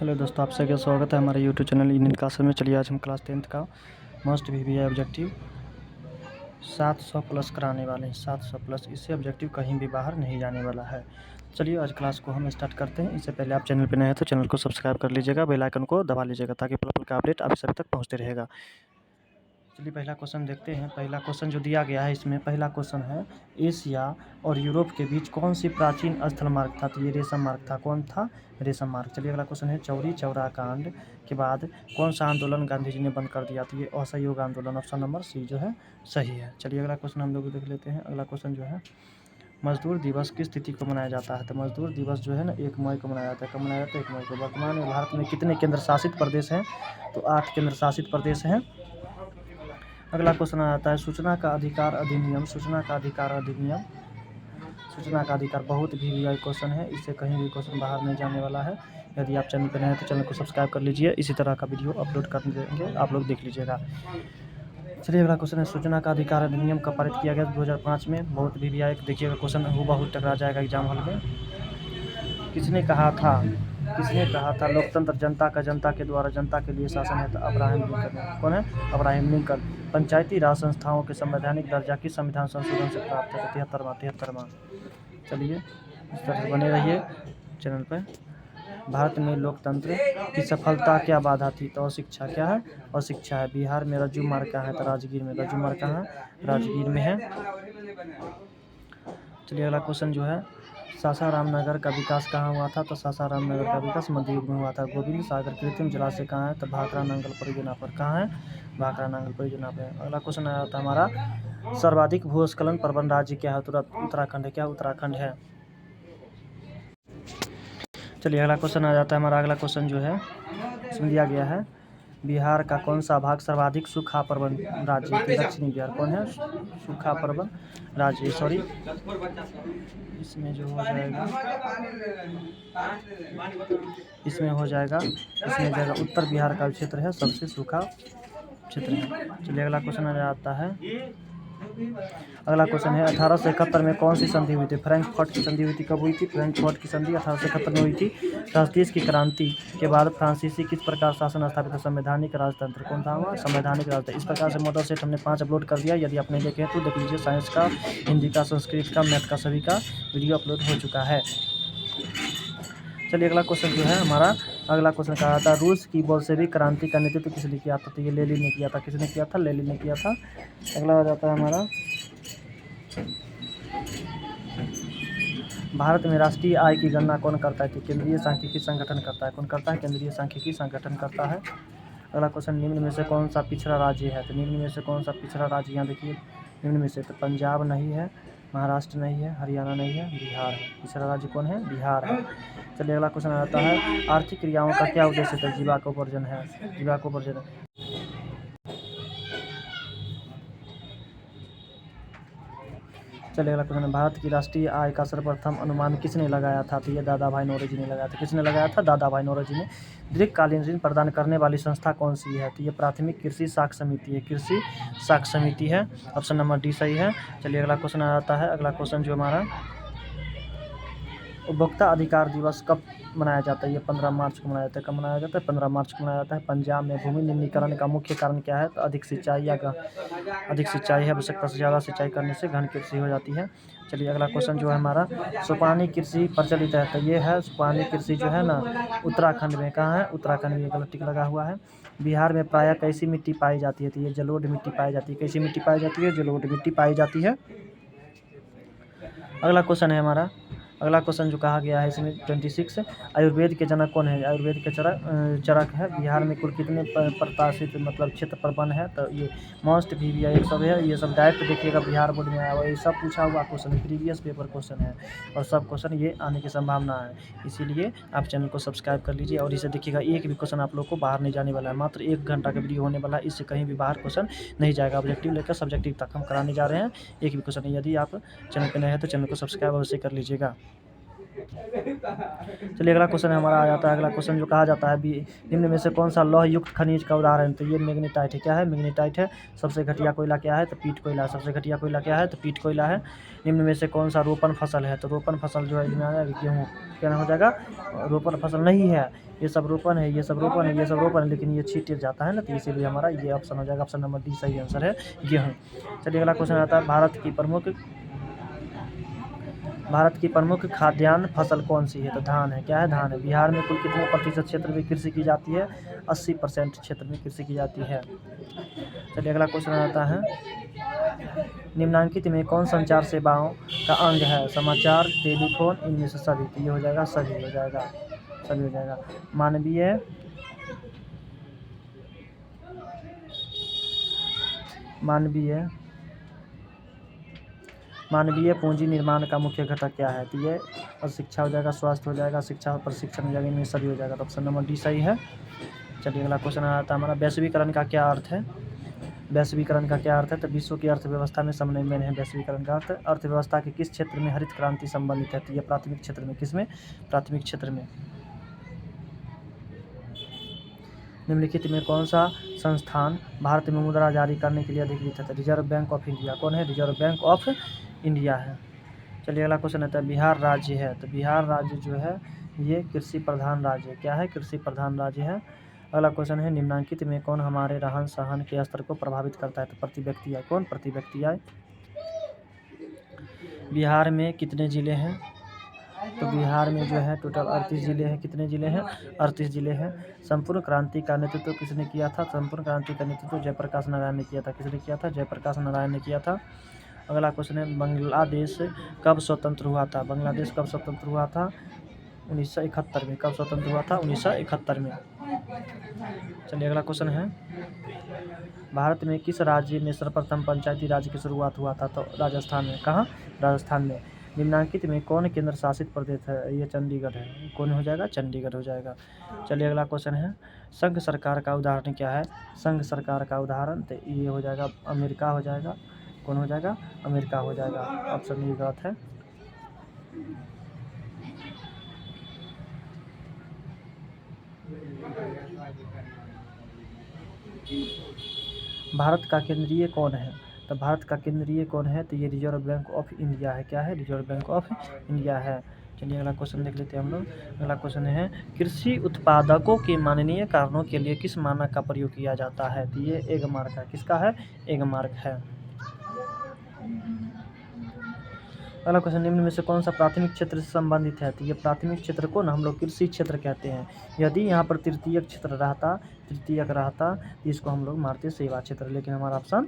Hello दोस्तों, आप सबका स्वागत है हमारे यूट्यूब चैनल इंडियन क्लासेस में। चलिए आज हम क्लास 10th का मस्ट VBI ऑब्जेक्टिव 700 प्लस कराने वाले हैं। 700 प्लस, इससे ऑब्जेक्टिव कहीं भी बाहर नहीं जाने वाला है। चलिए आज क्लास को हम स्टार्ट करते हैं। इससे पहले आप चैनल पर नए हैं तो चैनल को सब्सक्राइब कर लीजिएगा, बेल आइकन को दबा लीजिएगा ताकि पल पल का अपडेट आप सभी तक पहुँचते रहेगा। चलिए पहला क्वेश्चन देखते हैं। पहला क्वेश्चन जो दिया गया है इसमें पहला क्वेश्चन है, एशिया और यूरोप के बीच कौन सी प्राचीन स्थल मार्ग था? तो ये रेशम मार्ग था। कौन था? रेशम मार्ग। चलिए अगला क्वेश्चन है, चौरी चौरा कांड के बाद कौन सा आंदोलन गांधी जी ने बंद कर दिया? तो ये असहयोग आंदोलन, ऑप्शन नंबर सी जो है सही है। चलिए अगला क्वेश्चन हम लोग देख लेते हैं। अगला क्वेश्चन जो है, मजदूर दिवस किस तिथि को मनाया जाता है? तो मजदूर दिवस जो है ना 1 मई को मनाया जाता है। कब मनाया जाता है? 1 मई को। वर्तमान में भारत में कितने केंद्र शासित प्रदेश हैं? तो 8 केंद्र शासित प्रदेश हैं। अगला क्वेश्चन आ जाता है, सूचना का अधिकार अधिनियम। सूचना का अधिकार अधिनियम, सूचना का अधिकार बहुत VBI क्वेश्चन है, इससे कहीं भी क्वेश्चन बाहर नहीं जाने वाला है। यदि आप चैनल पर नए हैं तो चैनल को सब्सक्राइब कर लीजिए, इसी तरह का वीडियो अपलोड कर देंगे, आप लोग देख लीजिएगा। चलिए अगला क्वेश्चन है, सूचना का अधिकार अधिनियम कब पारित किया गया? 2005 में। बहुत VBI देखिएगा क्वेश्चन हूबहू टकरा जाएगा एग्जाम हॉल में। किसने कहा था लोकतंत्र जनता के द्वारा जनता के लिए शासन है? तो अब्राहम लिंकन। कौन है? Abraham Lincoln. पंचायती राज संस्थाओं के संवैधानिक दर्जा किस संविधान संशोधन से प्राप्त है? 73वां। चलिए इस तरह से बने रहिए चैनल पर। भारत में लोकतंत्र की सफलता क्या बाधा थी? तो अशिक्षा। क्या है? अशिक्षा है। बिहार में रज्जू मार्ग कहाँ है? तो राजगीर में। रज्जू मार्ग कहाँ है? राजगीर में है। चलिए अगला क्वेश्चन जो है, सासाराम नगर का विकास कहाँ हुआ था? तो सासाराम नगर का विकास मध्य युग में हुआ था। गोविंद सागर कृत्रिम जलाशय कहाँ है? तो भाखड़ा नांगल परियोजना पर। कहाँ है? भाखड़ा नांगल परियोजना पर। अगला क्वेश्चन आया था हमारा, सर्वाधिक भूस्खलन प्रवण राज्य क्या है? उत्तराखंड है। क्या? उत्तराखंड है। चलिए अगला क्वेश्चन आ जाता है हमारा। अगला क्वेश्चन जो है इसमें दिया गया है, बिहार का कौन सा भाग सर्वाधिक सूखा प्रवण राज्य? दक्षिणी बिहार। कौन है? सूखा प्रवण राज्य। सॉरी, इसमें जो हो जाएगा इसमें हो जाएगा उत्तर बिहार का क्षेत्र है, सबसे सूखा क्षेत्र है। चलिए अगला क्वेश्चन आ जाता है। अगला क्वेश्चन है, 1871 में कौन सी संधि हुई थी? फ्रैंकफर्ट की संधि हुई थी। कब हुई थी? फ्रैंकफर्ट की संधि 1871 में हुई थी। 30 की क्रांति के बाद फ्रांसीसी किस प्रकार शासन स्थापित है? संवैधानिक राजतंत्र। कौन था वहाँ? संवैधानिक राजतंत्र। इस प्रकार से मॉडल सेट हमने 5 अपलोड कर दिया। यदि आप नहीं देखे तो देख लीजिए, साइंस का, हिंदी का, संस्कृत का, मैथ का, सभी का वीडियो अपलोड हो चुका है। चलिए अगला क्वेश्चन जो है हमारा, अगला क्वेश्चन कहा था, रूस की बोल्शेविक क्रांति का नेतृत्व किसने किया था? तो ये लेनिन ने किया था। किसने किया था? लेनिन ने किया था। अगला आ जाता है हमारा, भारत में राष्ट्रीय आय की गणना कौन करता है? तो केंद्रीय सांख्यिकी संगठन करता है। कौन करता है? केंद्रीय सांख्यिकी संगठन करता है। अगला क्वेश्चन, निम्न में से कौन सा पिछड़ा राज्य है? तो निम्न में से कौन सा पिछड़ा राज्य? यहाँ देखिए निम्न में से, तो पंजाब नहीं है, महाराष्ट्र नहीं है, हरियाणा नहीं है, बिहार है। पिछड़ा राज्य कौन है? बिहार है। चलिए अगला क्वेश्चन आता है, आर्थिक क्रियाओं का क्या उद्देश्य है? जीविकोपार्जन है। जीविकोपार्जन। चलिए अगला क्वेश्चन, भारत की राष्ट्रीय आय का सर्वप्रथम अनुमान किसने लगाया था? तो ये दादा भाई नौरोजी ने लगाया था। किसने लगाया था? दादा भाई नौरोजी ने। दीर्घकालीन ऋण प्रदान करने वाली संस्था कौन सी है? तो ये प्राथमिक कृषि साख समिति है। कृषि साख समिति है। ऑप्शन नंबर डी सही है। चलिए अगला क्वेश्चन आ जाता है। अगला क्वेश्चन जो हमारा, उपभोक्ता अधिकार दिवस कब मनाया जाता है? ये 15 मार्च को मनाया जाता है। कब मनाया जाता है? 15 मार्च को मनाया जाता है। पंजाब में भूमि निम्नीकरण का मुख्य कारण क्या है? तो अधिक सिंचाई अधिक सिंचाई है। आवश्यकता से ज़्यादा सिंचाई करने से घन कृषि हो जाती है। चलिए अगला क्वेश्चन जो है हमारा, सोपानी कृषि प्रचलित है। तो ये है सोपानी कृषि जो है ना उत्तराखंड में। कहाँ है? उत्तराखंड में। गलत टिक लगा हुआ है। बिहार में प्रायः कैसी मिट्टी पाई जाती है? तो ये जलोढ़ मिट्टी पाई जाती है। कैसी मिट्टी पाई जाती है? जलोढ़ मिट्टी पाई जाती है। अगला क्वेश्चन है हमारा, अगला क्वेश्चन जो कहा गया है इसमें 26, आयुर्वेद के जनक कौन है? आयुर्वेद के चरक है। बिहार में कुल कितने प्रशासित मतलब क्षेत्र पर वन है? तो ये मस्ट VBI एक सब है। ये सब डायरेक्ट देखिएगा बिहार बोर्ड में आया हुआ, ये सब पूछा हुआ क्वेश्चन है, प्रीवियस पेपर क्वेश्चन है और सब क्वेश्चन ये आने की संभावना है। इसीलिए आप चैनल को सब्सक्राइब कर लीजिए और इसे देखिएगा, एक भी क्वेश्चन आप लोग को बाहर नहीं जाने वाला है। मात्र 1 घंटा का वीडियो होने वाला है, इससे कहीं भी बाहर क्वेश्चन नहीं जाएगा। ऑब्जेक्टिव लेकर सब्जेक्टिव तक हम कराने जा रहे हैं, एक भी क्वेश्चन नहीं। यदि आप चैनल पर नए हैं तो चैनल को सब्सक्राइब अवश्य कर लीजिएगा। चलिए अगला क्वेश्चन हमारा आ जाता है। अगला क्वेश्चन जो कहा जाता है निम्न में से कौन सा लौह युक्त खनिज का उदाहरण? तो ये मैग्नेटाइट है। क्या है? मैग्नेटाइट है। सबसे घटिया कोयला क्या है? तो पीट कोयला। सबसे घटिया कोयला क्या है? तो पीट कोयला है। निम्न में से कौन सा रोपण फसल है? तो रोपण फसल जो है गेहूँ। क्या हो जाएगा? रोपण फसल नहीं है, ये सब रोपण है, ये सब रोपण है, ये सब रोपण है, लेकिन ये छींटे जाता है ना, तो इसीलिए हमारा ये ऑप्शन हो जाएगा। ऑप्शन नंबर डी सही आंसर है गेहूँ। चलिए अगला क्वेश्चन आता है भारत की प्रमुख खाद्यान्न फसल कौन सी है? तो धान है। क्या है? धान है। बिहार में कुल कितने प्रतिशत क्षेत्र में कृषि की जाती है? 80% क्षेत्र में कृषि की जाती है। चलिए अगला क्वेश्चन आता है, निम्नांकित में कौन संचार सेवाओं का अंग है? समाचार, टेलीफोन, इनमें से सभी। तो ये हो जाएगा सभी, हो जाएगा सभी, हो जाएगा। मानवीय पूंजी निर्माण का मुख्य घटक क्या है? तो ये शिक्षा हो जाएगा, स्वास्थ्य हो जाएगा, शिक्षा प्रशिक्षण हो जाएगा, इनमें सभी हो जाएगा। तो ऑप्शन नंबर डी सही है। चलिए अगला क्वेश्चन आता है हमारा, वैश्वीकरण का क्या अर्थ है? वैश्वीकरण का क्या अर्थ है? तो विश्व की अर्थव्यवस्था में समन्वय है वैश्वीकरण का अर्थ। अर्थव्यवस्था के किस क्षेत्र में हरित क्रांति संबंधित है? तो ये प्राथमिक क्षेत्र में। किसमें? प्राथमिक क्षेत्र में। निम्नलिखित में कौन सा संस्थान भारत में मुद्रा जारी करने के लिए अधिकृत है? Reserve bank of India. कौन है? रिजर्व बैंक ऑफ इंडिया है। चलिए अगला क्वेश्चन आता है, बिहार राज्य है। तो बिहार राज्य जो है ये कृषि प्रधान राज्य है। क्या है? कृषि प्रधान राज्य है। अगला क्वेश्चन है, निम्नांकित में कौन हमारे रहन सहन के स्तर को प्रभावित करता है? तो प्रति व्यक्ति आय। कौन? प्रति व्यक्ति आय। बिहार में कितने ज़िले हैं? तो बिहार में जो है टोटल 38 ज़िले हैं। कितने ज़िले हैं? 38 ज़िले हैं। संपूर्ण क्रांति का नेतृत्व किसने किया था? संपूर्ण क्रांति का नेतृत्व जयप्रकाश नारायण ने किया था। किसने किया था? जयप्रकाश नारायण ने किया था। अगला क्वेश्चन है, बांग्लादेश कब स्वतंत्र हुआ था? बांग्लादेश कब स्वतंत्र हुआ था? 1971 में। कब स्वतंत्र हुआ था? 1971 में। चलिए अगला क्वेश्चन है, भारत में किस राज्य में सर्वप्रथम पंचायती राज की शुरुआत हुआ था? तो राजस्थान में। कहाँ? राजस्थान में। निम्नांकित में कौन केंद्र शासित प्रदेश है? ये चंडीगढ़ है। कौन हो जाएगा? चंडीगढ़ हो जाएगा। चलिए अगला क्वेश्चन है, संघ सरकार का उदाहरण क्या है? संघ सरकार का उदाहरण तो ये हो जाएगा अमेरिका हो जाएगा। कौन हो जाएगा? अमेरिका हो जाएगा। ऑप्शन ये गलत है। भारत का केंद्रीय कौन है? तो भारत का केंद्रीय कौन है? तो ये रिजर्व बैंक ऑफ इंडिया है। क्या है? रिजर्व बैंक ऑफ इंडिया है। चलिए अगला क्वेश्चन देख लेते हैं हम लोग। अगला क्वेश्चन है, कृषि उत्पादकों के माननीय कारणों के लिए किस मानक का प्रयोग किया जाता है? तो ये एग मार्क है। किसका है? एग मार्क है। अगला क्वेश्चन, निम्न में से कौन सा प्राथमिक क्षेत्र से संबंधित है? तो ये प्राथमिक क्षेत्र को ना हम लोग कृषि क्षेत्र कहते हैं। यदि यहाँ पर तृतीयक क्षेत्र रहता, तृतीयक रहता तो इसको हम लोग मारते सेवा क्षेत्र, लेकिन हमारा ऑप्शन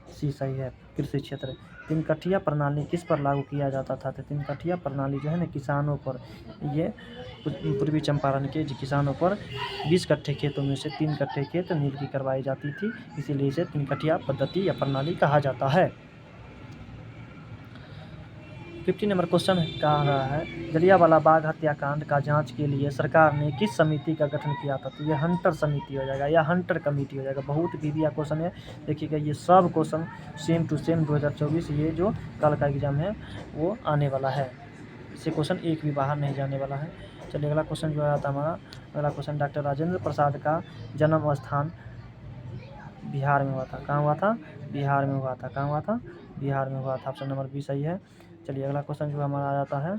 सी सही है, कृषि क्षेत्र। तीन कठिया प्रणाली किस पर लागू किया जाता था? तो तीन कठिया प्रणाली जो है ना किसानों पर, ये पूर्वी चंपारण के किसानों पर 20 कट्ठे खेतों में से 3 कट्ठे खेत नील की करवाई जाती थी, इसीलिए इसे तीन कठिया पद्धति या प्रणाली कहा जाता है। 50 नंबर क्वेश्चन कहा रहा है, जलियांवाला बाग हत्याकांड का जांच के लिए सरकार ने किस समिति का गठन किया था? तो ये हंटर समिति हो जाएगा या हंटर कमेटी हो जाएगा। बहुत वीडिया क्वेश्चन है, देखिएगा ये सब क्वेश्चन सेम टू सेम 2024 ये जो कल का एग्जाम है वो आने वाला है, इससे क्वेश्चन एक भी बाहर नहीं जाने वाला है। चलिए अगला क्वेश्चन जो आता हमारा, अगला क्वेश्चन, डॉक्टर राजेंद्र प्रसाद का जन्म स्थान बिहार में हुआ था। कहाँ हुआ था? बिहार में हुआ था। कहाँ हुआ था? बिहार में हुआ था। ऑप्शन नंबर बी सही है। चलिए अगला क्वेश्चन जो हमारा आ जाता है,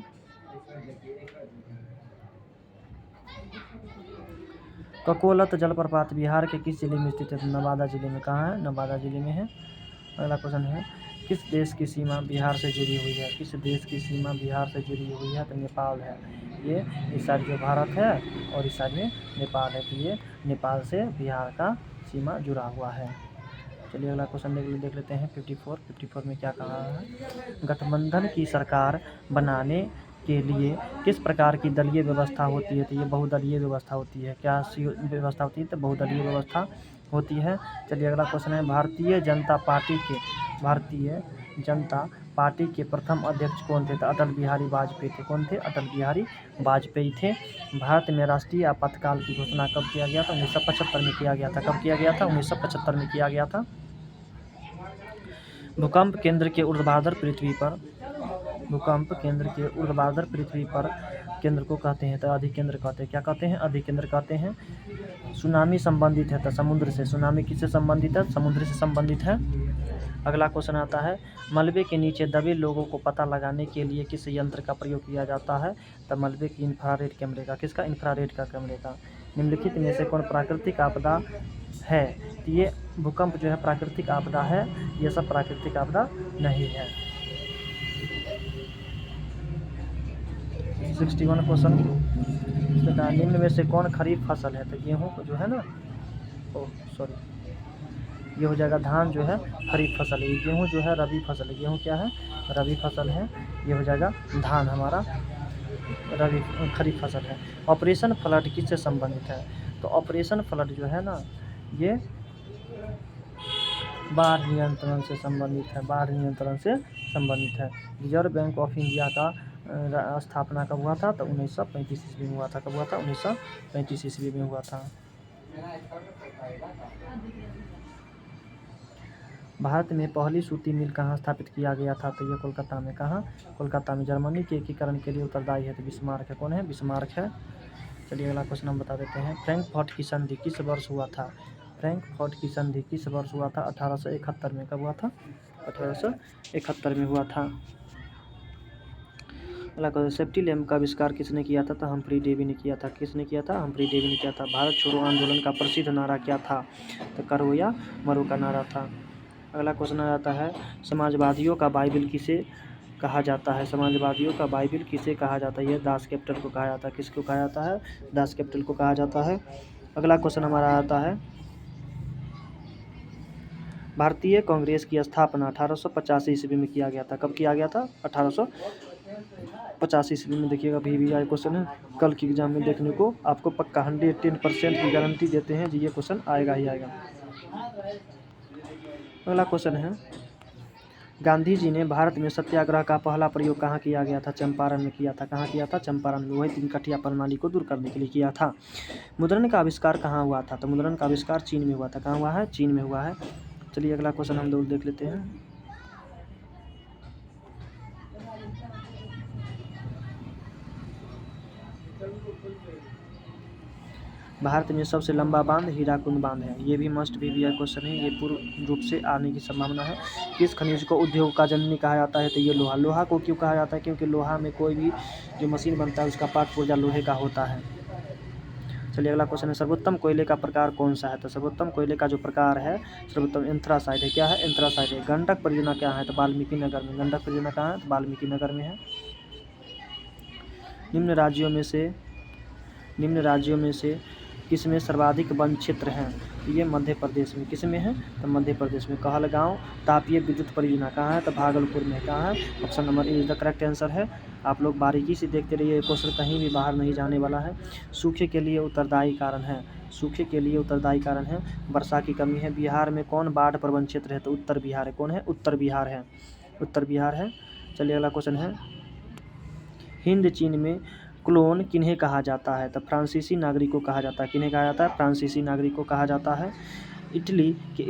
ककोलत जलप्रपात बिहार के किस जिले में स्थित है? नवादा जिले में। कहाँ है? नवादा जिले में है। अगला क्वेश्चन है, किस देश की सीमा बिहार से जुड़ी हुई है? किस देश की सीमा बिहार से जुड़ी हुई है? तो नेपाल है। ये इस साइड जो भारत है और इस साइड में नेपाल है, तो ये नेपाल से बिहार का सीमा जुड़ा हुआ है। चलिए अगला क्वेश्चन देख लेते हैं 54 में क्या कहा है, गठबंधन की सरकार बनाने के लिए किस प्रकार की दलीय व्यवस्था होती है? तो ये बहुदलीय व्यवस्था होती है। क्या व्यवस्था होती है? तो बहुदलीय व्यवस्था होती है। चलिए अगला क्वेश्चन है, भारतीय जनता पार्टी के प्रथम अध्यक्ष कौन थे? तो अटल बिहारी वाजपेयी थे। कौन थे? अटल बिहारी वाजपेयी थे। भारत में राष्ट्रीय आपातकाल की घोषणा कब किया गया था? 1975 में किया गया था। कब किया गया था? 1975 में किया गया था। भूकंप केंद्र के ऊर्ध्वाधर पृथ्वी पर केंद्र को कहते हैं, तो अधिकेंद्र कहते हैं। क्या कहते हैं? अधिकेंद्र कहते हैं। सुनामी संबंधित है तो समुद्र से, सुनामी किससे संबंधित है? समुद्र से संबंधित है। अगला क्वेश्चन आता है, मलबे के नीचे दबे लोगों को पता लगाने के लिए किस यंत्र का प्रयोग किया जाता है? तो मलबे की इंफ्रारेड कैमरे का। किसका? इंफ्रारेड का कैमरे का। निम्नलिखित में से कौन प्राकृतिक आपदा है? तो ये भूकंप जो है प्राकृतिक आपदा है, ये सब प्राकृतिक आपदा नहीं है। 61 क्वेश्चन। निम्न में से कौन खरीफ फसल है? तो गेहूँ को जो है ना, ये हो जाएगा धान जो है खरीफ फसल है। गेहूँ जो है रबी फसल है। गेहूँ क्या है? रबी फसल है। ये हो जाएगा धान हमारा रबी खरीफ फसल है। ऑपरेशन फ्लड किससे संबंधित है? तो ऑपरेशन फ्लड जो है ना, ये बाढ़ नियंत्रण से संबंधित है। बाढ़ नियंत्रण से संबंधित है। रिजर्व बैंक ऑफ इंडिया का स्थापना कब हुआ था? तो 1935 ईस्वी में हुआ था। कब हुआ था? 1935 ईस्वी में हुआ था। भारत में पहली सूती मिल कहाँ स्थापित किया गया था? तो ये कोलकाता में। कहाँ? कोलकाता में। जर्मनी के एकीकरण के लिए उत्तरदायी है? तो बिस्मार्क है। कौन है? बिस्मार्क है। चलिए अगला क्वेश्चन हम बता देते हैं। फ्रैंकफर्ट की संधि किस वर्ष हुआ था? फ्रैंकफर्ट की संधि किस वर्ष हुआ था? 1871 में। कब हुआ था? 1871 में हुआ था। अगला क्वेश्चन, सेफ्टी लैम्प का आविष्कार किसने किया था? तो हम्फ्री डेवी ने किया था। किसने किया था? हम्फ्री डेवी ने किया था। भारत छोड़ो आंदोलन का प्रसिद्ध नारा क्या था? तो करो या मरो का नारा था। अगला क्वेश्चन आ जाता है, समाजवादियों का बाइबिल किसे कहा जाता है? समाजवादियों का बाइबिल किसे कहा जाता है? ये दास कैपिटल को कहा जाता है। किसको कहा जाता है? दास कैपिटल को कहा जाता है। अगला क्वेश्चन हमारा आता है, भारतीय कांग्रेस की स्थापना 1885 ईस्वी में किया गया था। कब किया गया था? 1885 ईस्वी में। देखिएगा VVI क्वेश्चन है, कल की एग्जाम में देखने को आपको पक्का 110% की गारंटी देते हैं जी, ये क्वेश्चन आएगा ही आएगा। अगला क्वेश्चन है, गांधी जी ने भारत में सत्याग्रह का पहला प्रयोग कहाँ किया गया था? चंपारण में किया था। कहाँ किया था? चंपारण में। वही 3 कठिया प्रणाली को दूर करने के लिए किया था। मुद्रण का आविष्कार कहाँ हुआ था? तो मुद्रण का आविष्कार चीन में हुआ था। कहाँ हुआ है? चीन में हुआ है। चलिए अगला क्वेश्चन हम लोग देख लेते हैं। भारत में सबसे लंबा बांध हीराकुंड बांध है। ये भी मस्ट VVI क्वेश्चन है, ये पूर्ण रूप से आने की संभावना है। किस खनिज को उद्योग का जननी कहा जाता है? तो ये लोहा। लोहा को क्यों कहा जाता है? क्योंकि लोहा में कोई भी जो मशीन बनता है उसका पार्ट पुर्जा लोहे का होता है। चलिए अगला क्वेश्चन है, सर्वोत्तम कोयले का प्रकार कौन सा है? तो सर्वोत्तम कोयले का जो प्रकार है सर्वोत्तम एंथ्रासाइट है। क्या है? एंथ्रासाइट है। गंडक परियोजना क्या है? तो वाल्मीकि नगर में। गंडक परियोजना कहाँ है? तो वाल्मीकि नगर में है। निम्न राज्यों में से किसमें सर्वाधिक वन क्षेत्र हैं? ये मध्य प्रदेश में। किसमें है? तो मध्य प्रदेश में। कहलगांव तापीय विद्युत परियोजना कहाँ है? तो भागलपुर में। कहाँ है? Option number A is the correct answer है। आप लोग बारीकी से देखते रहिए, क्वेश्चन कहीं भी बाहर नहीं जाने वाला है। सूखे के लिए उत्तरदायी कारण है। सूखे के लिए उत्तरदायी कारण है वर्षा की कमी है। बिहार में कौन बाढ़ प्रवण क्षेत्र है? तो उत्तर बिहार है। कौन है? उत्तर बिहार है। उत्तर बिहार है। चलिए अगला क्वेश्चन है, हिंद चीन में क्लोन किन्हें कहा जाता है? तो फ्रांसीसी नागरिक को कहा जाता है। किन्हें कहा जाता है? फ्रांसीसी नागरिक को कहा जाता है। इटली के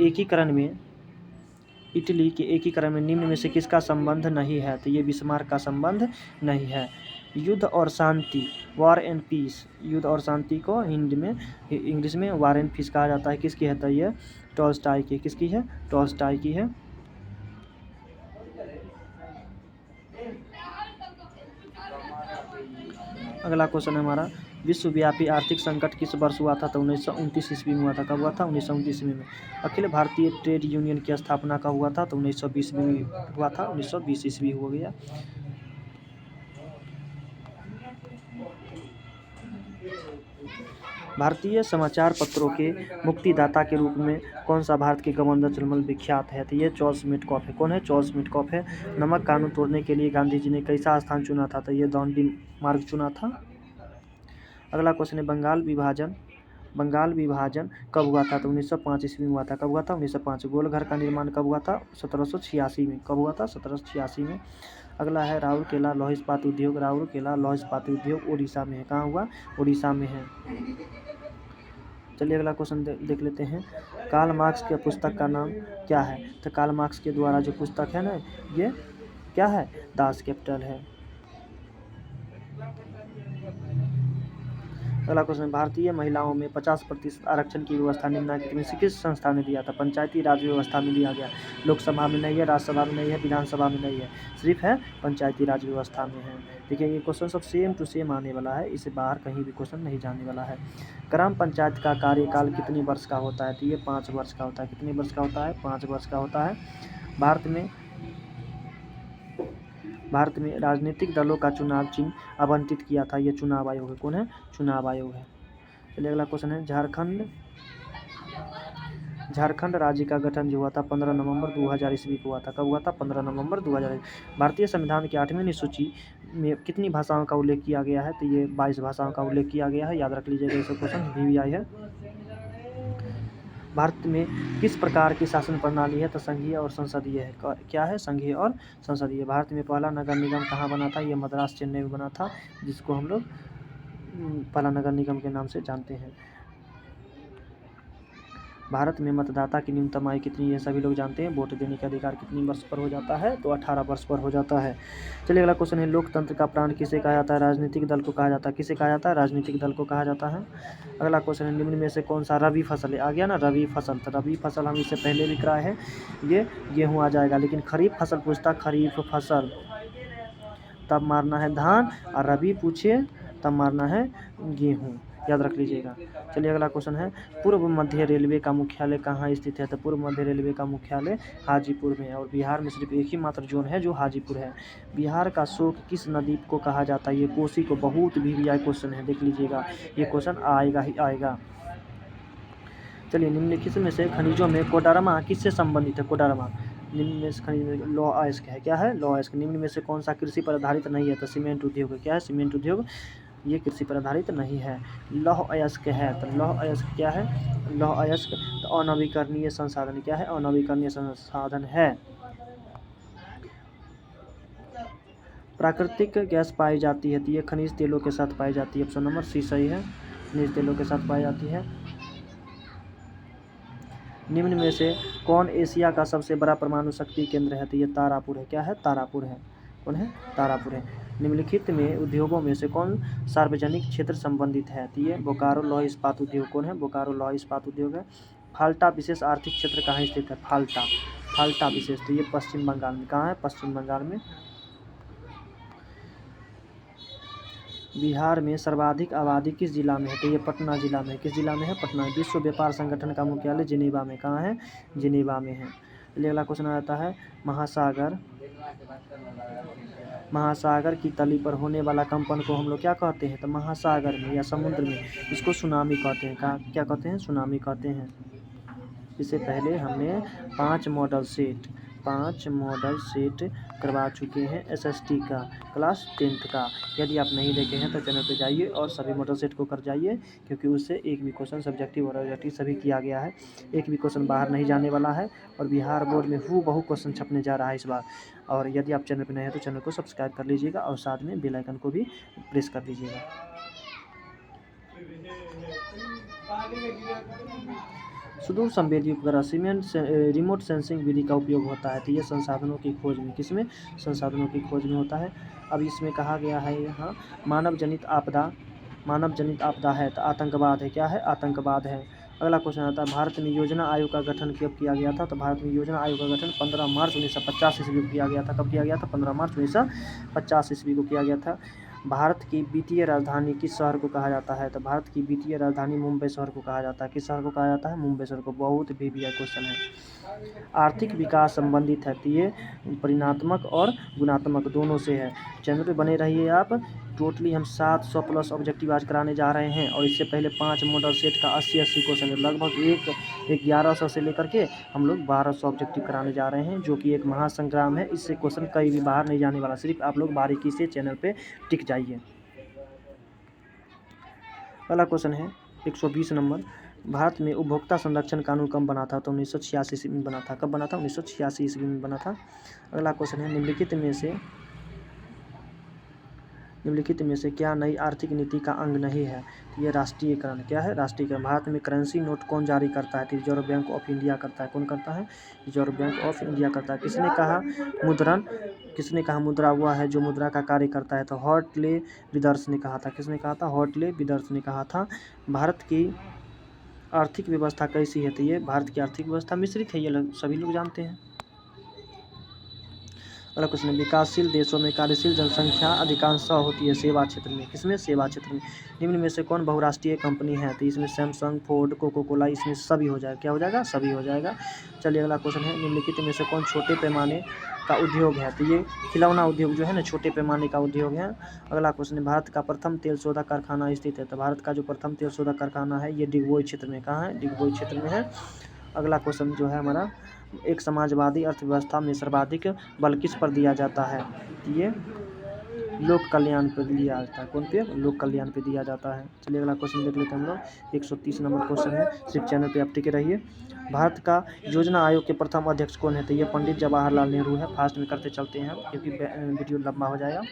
एकीकरण में निम्न में से किसका संबंध नहीं है? तो ये बिस्मार्क का संबंध नहीं है। युद्ध और शांति, वॉर एंड पीस। युद्ध और शांति को हिंदी में इंग्लिश में वॉर एंड पीस कहा जाता है। किसकी है? तो ये टॉल्स्टॉय की। किसकी है? टॉल्स्टॉय की है। अगला क्वेश्चन है हमारा, विश्वव्यापी आर्थिक संकट किस वर्ष हुआ था? तो 1929 ईस्वी में हुआ था। कब हुआ था? 1929 ईस्वी में। अखिल भारतीय ट्रेड यूनियन की स्थापना कब हुआ था? तो 1920 में हुआ था। 1920 ईस्वी हो गया। भारतीय समाचार पत्रों के मुक्तिदाता के रूप में कौन सा भारत के गवर्नर जनरल विख्यात है? तो ये चार्ल्स मेटकॉफ है। कौन है? चार्ल्स मेटकॉफ है। नमक कानून तोड़ने के लिए गांधी जी ने कैसा स्थान चुना था? तो ये दांडी मार्ग चुना था। अगला क्वेश्चन है, बंगाल विभाजन कब हुआ था? तो 1905 ईस्वी में हुआ था। कब हुआ था? 1905। गोलघर का निर्माण कब हुआ था? 1786 में। कब हुआ था? 1786 में। अगला है, राउरकेला लौह इस्पात उद्योग। राउरकेला लौह इस्पात उद्योग उड़ीसा में है। कहाँ हुआ? उड़ीसा में है। चलिए अगला क्वेश्चन देख लेते हैं, कार्ल मार्क्स के पुस्तक का नाम क्या है? तो कार्ल मार्क्स के द्वारा जो पुस्तक है ना, ये क्या है? दास कैपिटल है। अगला क्वेश्चन, भारतीय महिलाओं में 50% आरक्षण की व्यवस्था निम्नलिखित में से किस संस्था ने दिया था? पंचायती राज व्यवस्था में दिया गया। लोकसभा में नहीं है, राज्यसभा में नहीं है, विधानसभा में नहीं है, सिर्फ है पंचायती राज व्यवस्था में है। देखिए ये क्वेश्चन सब सेम टू सेम आने वाला है, इससे बाहर कहीं भी क्वेश्चन नहीं जाने वाला है। ग्राम पंचायत का कार्यकाल कितनी वर्ष का होता है? तो ये 5 वर्ष का होता है। कितने वर्ष का होता है? 5 वर्ष का होता है। भारत में राजनीतिक दलों का चुनाव चिन्ह आवंटित किया था, ये चुनाव आयोग है। कौन है? चुनाव आयोग है। चलिए अगला क्वेश्चन है, झारखंड राज्य का गठन जो हुआ था 15 नवंबर 2000 ईस्वी को हुआ था। कब हुआ था? 15 नवंबर 2000। भारतीय संविधान की 8वीं सूची में कितनी भाषाओं का उल्लेख किया गया है? तो ये 22 भाषाओं का उल्लेख किया गया है, याद रख लीजिएगा, ये सब क्वेश्चन VVI है। भारत में किस प्रकार की शासन प्रणाली है? तो संघीय और संसदीय है। क्या है? संघीय और संसदीय। भारत में पहला नगर निगम कहाँ बना था? ये मद्रास चेन्नई में बना था, जिसको हम लोग पहला नगर निगम के नाम से जानते हैं। भारत में मतदाता की न्यूनतम आयु कितनी है? सभी लोग जानते हैं। वोट देने का अधिकार कितनी वर्ष पर हो जाता है? तो 18 वर्ष पर हो जाता है। चलिए अगला क्वेश्चन है, लोकतंत्र का प्राण किसे कहा जाता है? राजनीतिक दल को कहा जाता है। किसे कहा जाता है? राजनीतिक दल को कहा जाता है। अगला क्वेश्चन है, निम्न में से कौन सा रबी फसल है? आ गया ना रबी फसल। तो रबी फसल हम इससे पहले भी कराए हैं, ये गेहूँ आ जाएगा। लेकिन खरीफ फसल पूछता, खरीफ फसल तब मारना है धान, और रबी पूछे तब मारना है गेहूँ, याद रख लीजिएगा। चलिए अगला क्वेश्चन है, पूर्व मध्य रेलवे का मुख्यालय कहाँ स्थित है? तो पूर्व मध्य रेलवे का मुख्यालय हाजीपुर में है, और बिहार में सिर्फ एक ही मात्र जोन है जो हाजीपुर है। बिहार का शोक किस नदी को कहा जाता है? ये कोसी को। बहुत VVI क्वेश्चन है, देख लीजिएगा, ये क्वेश्चन आएगा ही आएगा। चलिए, निम्नलिखित में से खनिजों में कोडरमा किससे संबंधित है? कोडरमा निम्न में से खनिज में लौह अयस्क है। क्या है? लौह अयस्क। निम्न में से कौन सा कृषि पर आधारित नहीं है? तो सीमेंट उद्योग है। क्या है? सीमेंट उद्योग, ये कृषि पर आधारित नहीं है। लौह अयस्क है, तो लौह अयस्क क्या है? लौह अयस्क तो अनवीकरणीय संसाधन। क्या है? अनवीकरणीय संसाधन है। प्राकृतिक गैस पाई जाती है, तो ये खनिज तेलों के साथ पाई जाती है। ऑप्शन नंबर सी सही है, खनिज तेलों के साथ पाई जाती है। निम्न में से कौन एशिया का सबसे बड़ा परमाणु शक्ति केंद्र है? तो ये तारापुर है। क्या है? तारापुर है। कौन है? तारापुर है। निम्नलिखित में उद्योगों में से कौन सार्वजनिक क्षेत्र संबंधित है? तो ये बोकारो लौह इस्पात उद्योग। कौन है? बोकारो लौह इस्पात उद्योग है। फाल्टा विशेष आर्थिक क्षेत्र कहाँ स्थित है? फाल्टा विशेष, तो ये पश्चिम बंगाल में। कहाँ है? पश्चिम बंगाल में। बिहार में सर्वाधिक आबादी किस जिला में है? तो ये पटना जिला में है। किस जिला में है? पटना। विश्व व्यापार संगठन का मुख्यालय जिनेवा में। कहाँ है? जिनेवा में है। अगला क्वेश्चन आता है, महासागर की तली पर होने वाला कंपन को हम लोग क्या कहते हैं? तो महासागर में या समुद्र में इसको सुनामी कहते हैं। क्या कहते हैं? सुनामी कहते हैं। इससे पहले हमने 5 मॉडल सेट करवा चुके हैं SST का, क्लास 10th का। यदि आप नहीं देखे हैं तो चैनल पे जाइए और सभी मॉडल सेट को कर जाइए, क्योंकि उससे एक भी क्वेश्चन सब्जेक्टिव और ऑब्जेक्टिव सभी किया गया है। एक भी क्वेश्चन बाहर नहीं जाने वाला है, और बिहार बोर्ड में हूबहू क्वेश्चन छपने जा रहा है इस बार। और यदि आप चैनल पर नए हैं तो चैनल को सब्सक्राइब कर लीजिएगा, और साथ में बेल आइकन को भी प्रेस कर लीजिएगा। सुदूर संवेदी उपग्रह रिमोट सेंसिंग विधि का उपयोग होता है, तो ये संसाधनों की खोज में। किसमें? संसाधनों की खोज में होता है। अब इसमें कहा गया है यहाँ मानव जनित आपदा है, तो आतंकवाद है। क्या है? आतंकवाद है। अगला क्वेश्चन आता है, भारत में योजना आयोग का गठन कब किया गया था? तो भारत में योजना आयोग का गठन 15 मार्च 1950 ईस्वी को किया गया था। कब किया गया था? 15 मार्च 1950 ईस्वी को किया गया था। भारत की वित्तीय राजधानी किस शहर को कहा जाता है? तो भारत की वित्तीय राजधानी मुंबई शहर को कहा जाता है। किस शहर को कहा जाता है? मुंबई शहर को। बहुत VVI क्वेश्चन है। आर्थिक विकास संबंधित है, तो ये परिणात्मक और गुणात्मक दोनों से है। चैनल पे बने रहिए आप। टोटली हम 700 प्लस ऑब्जेक्टिव आज कराने जा रहे हैं, और इससे पहले 5 मॉडल सेट का 80 क्वेश्चन, लगभग 1100 से लेकर के हम लोग 1200 ऑब्जेक्टिव कराने जा रहे हैं, जो कि एक महासंग्राम है। इससे क्वेश्चन कहीं भी बाहर नहीं जाने वाला, सिर्फ आप लोग बारीकी से चैनल पे टिक जाइए। अगला क्वेश्चन है 120 नंबर, भारत में उपभोक्ता संरक्षण कानून कब बना था? तो 1986 ईस्वी में बना था। कब बना था? 1986 ईस्वी में बना था। अगला क्वेश्चन है, निम्नलिखित में से निम्नलिखित में से क्या नई आर्थिक नीति का अंग नहीं है? ये राष्ट्रीयकरण। क्या है? राष्ट्रीयकरण। भारत में करेंसी नोट कौन जारी करता है? तो रिजर्व बैंक ऑफ इंडिया करता है। कौन करता है? रिजर्व बैंक ऑफ इंडिया करता है। किसने कहा मुद्रण? किसने कहा मुद्रा हुआ है जो मुद्रा का कार्य करता है? तो हॉर्टले विदर्स ने कहा था। किसने कहा था? हॉर्टले विदर्स ने कहा था। भारत की आर्थिक व्यवस्था कैसी है? तो ये भारत की आर्थिक व्यवस्था मिश्रित है, ये सभी लोग जानते हैं। अगला क्वेश्चन है, विकासशील देशों में कार्यशील जनसंख्या अधिकांशतः होती है सेवा क्षेत्र में। किसमें? सेवा क्षेत्र में। निम्न में से कौन बहुराष्ट्रीय कंपनी है? तो इसमें सैमसंग, फोर्ड, कोको कोला, इसमें सभी हो जाएगा। क्या हो जाएगा? सभी हो जाएगा। चलिए अगला क्वेश्चन है, निम्नलिखित में से कौन छोटे पैमाने का उद्योग है? तो ये खिलौना उद्योग जो है ना, छोटे पैमाने का उद्योग है। अगला क्वेश्चन है, भारत का प्रथम तेल शोधक कारखाना स्थित है। तो भारत का जो प्रथम तेल शोधक कारखाना है ये डिगबोई क्षेत्र में। कहाँ है? डिगबोई क्षेत्र में है। अगला क्वेश्चन जो है हमारा, एक समाजवादी अर्थव्यवस्था में सर्वाधिक बल किस पर दिया जाता है? ये लोक कल्याण पर दिया जाता है। कौन पे? लोक कल्याण पे दिया जाता है। चलिए अगला क्वेश्चन देख लेते हैं हम लोग। 130 नंबर क्वेश्चन है। सिर्फ चैनल पे आप टिके रहिए। भारत का योजना आयोग के प्रथम अध्यक्ष कौन है? तो ये पंडित जवाहरलाल नेहरू है। फास्ट में करते चलते हैं क्योंकि वीडियो लंबा हो जाएगा।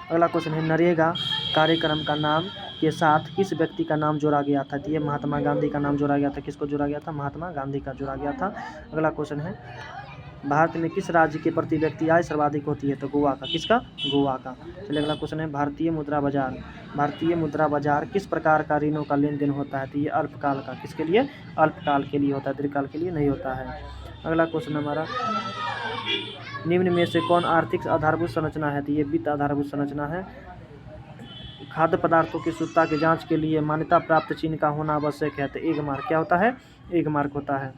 अगला क्वेश्चन है, नरेगा कार्यक्रम का नाम के साथ किस व्यक्ति का नाम जोड़ा गया था? तो ये महात्मा गांधी का नाम जोड़ा गया था। किसको जोड़ा गया था? महात्मा गांधी का जोड़ा गया था। अगला क्वेश्चन है, भारत में किस राज्य के प्रति व्यक्ति आय सर्वाधिक होती है? तो गोवा का। किसका? गोवा का। चलिए अगला क्वेश्चन है, भारतीय मुद्रा बाजार। भारतीय मुद्रा बाजार किस प्रकार का ऋणों का लेन देन होता है? तो ये अल्पकाल का। किसके लिए? अल्पकाल के लिए होता है, दीर्घकाल के लिए नहीं होता है। अगला क्वेश्चन हमारा, निम्न में से कौन आर्थिक आधारभूत संरचना है? तो ये वित्त आधारभूत संरचना है। खाद्य पदार्थों की शुद्धता की जांच के लिए मान्यता प्राप्त चिन्ह का होना आवश्यक है। तो एग मार्क। क्या होता है? एग मार्क होता है।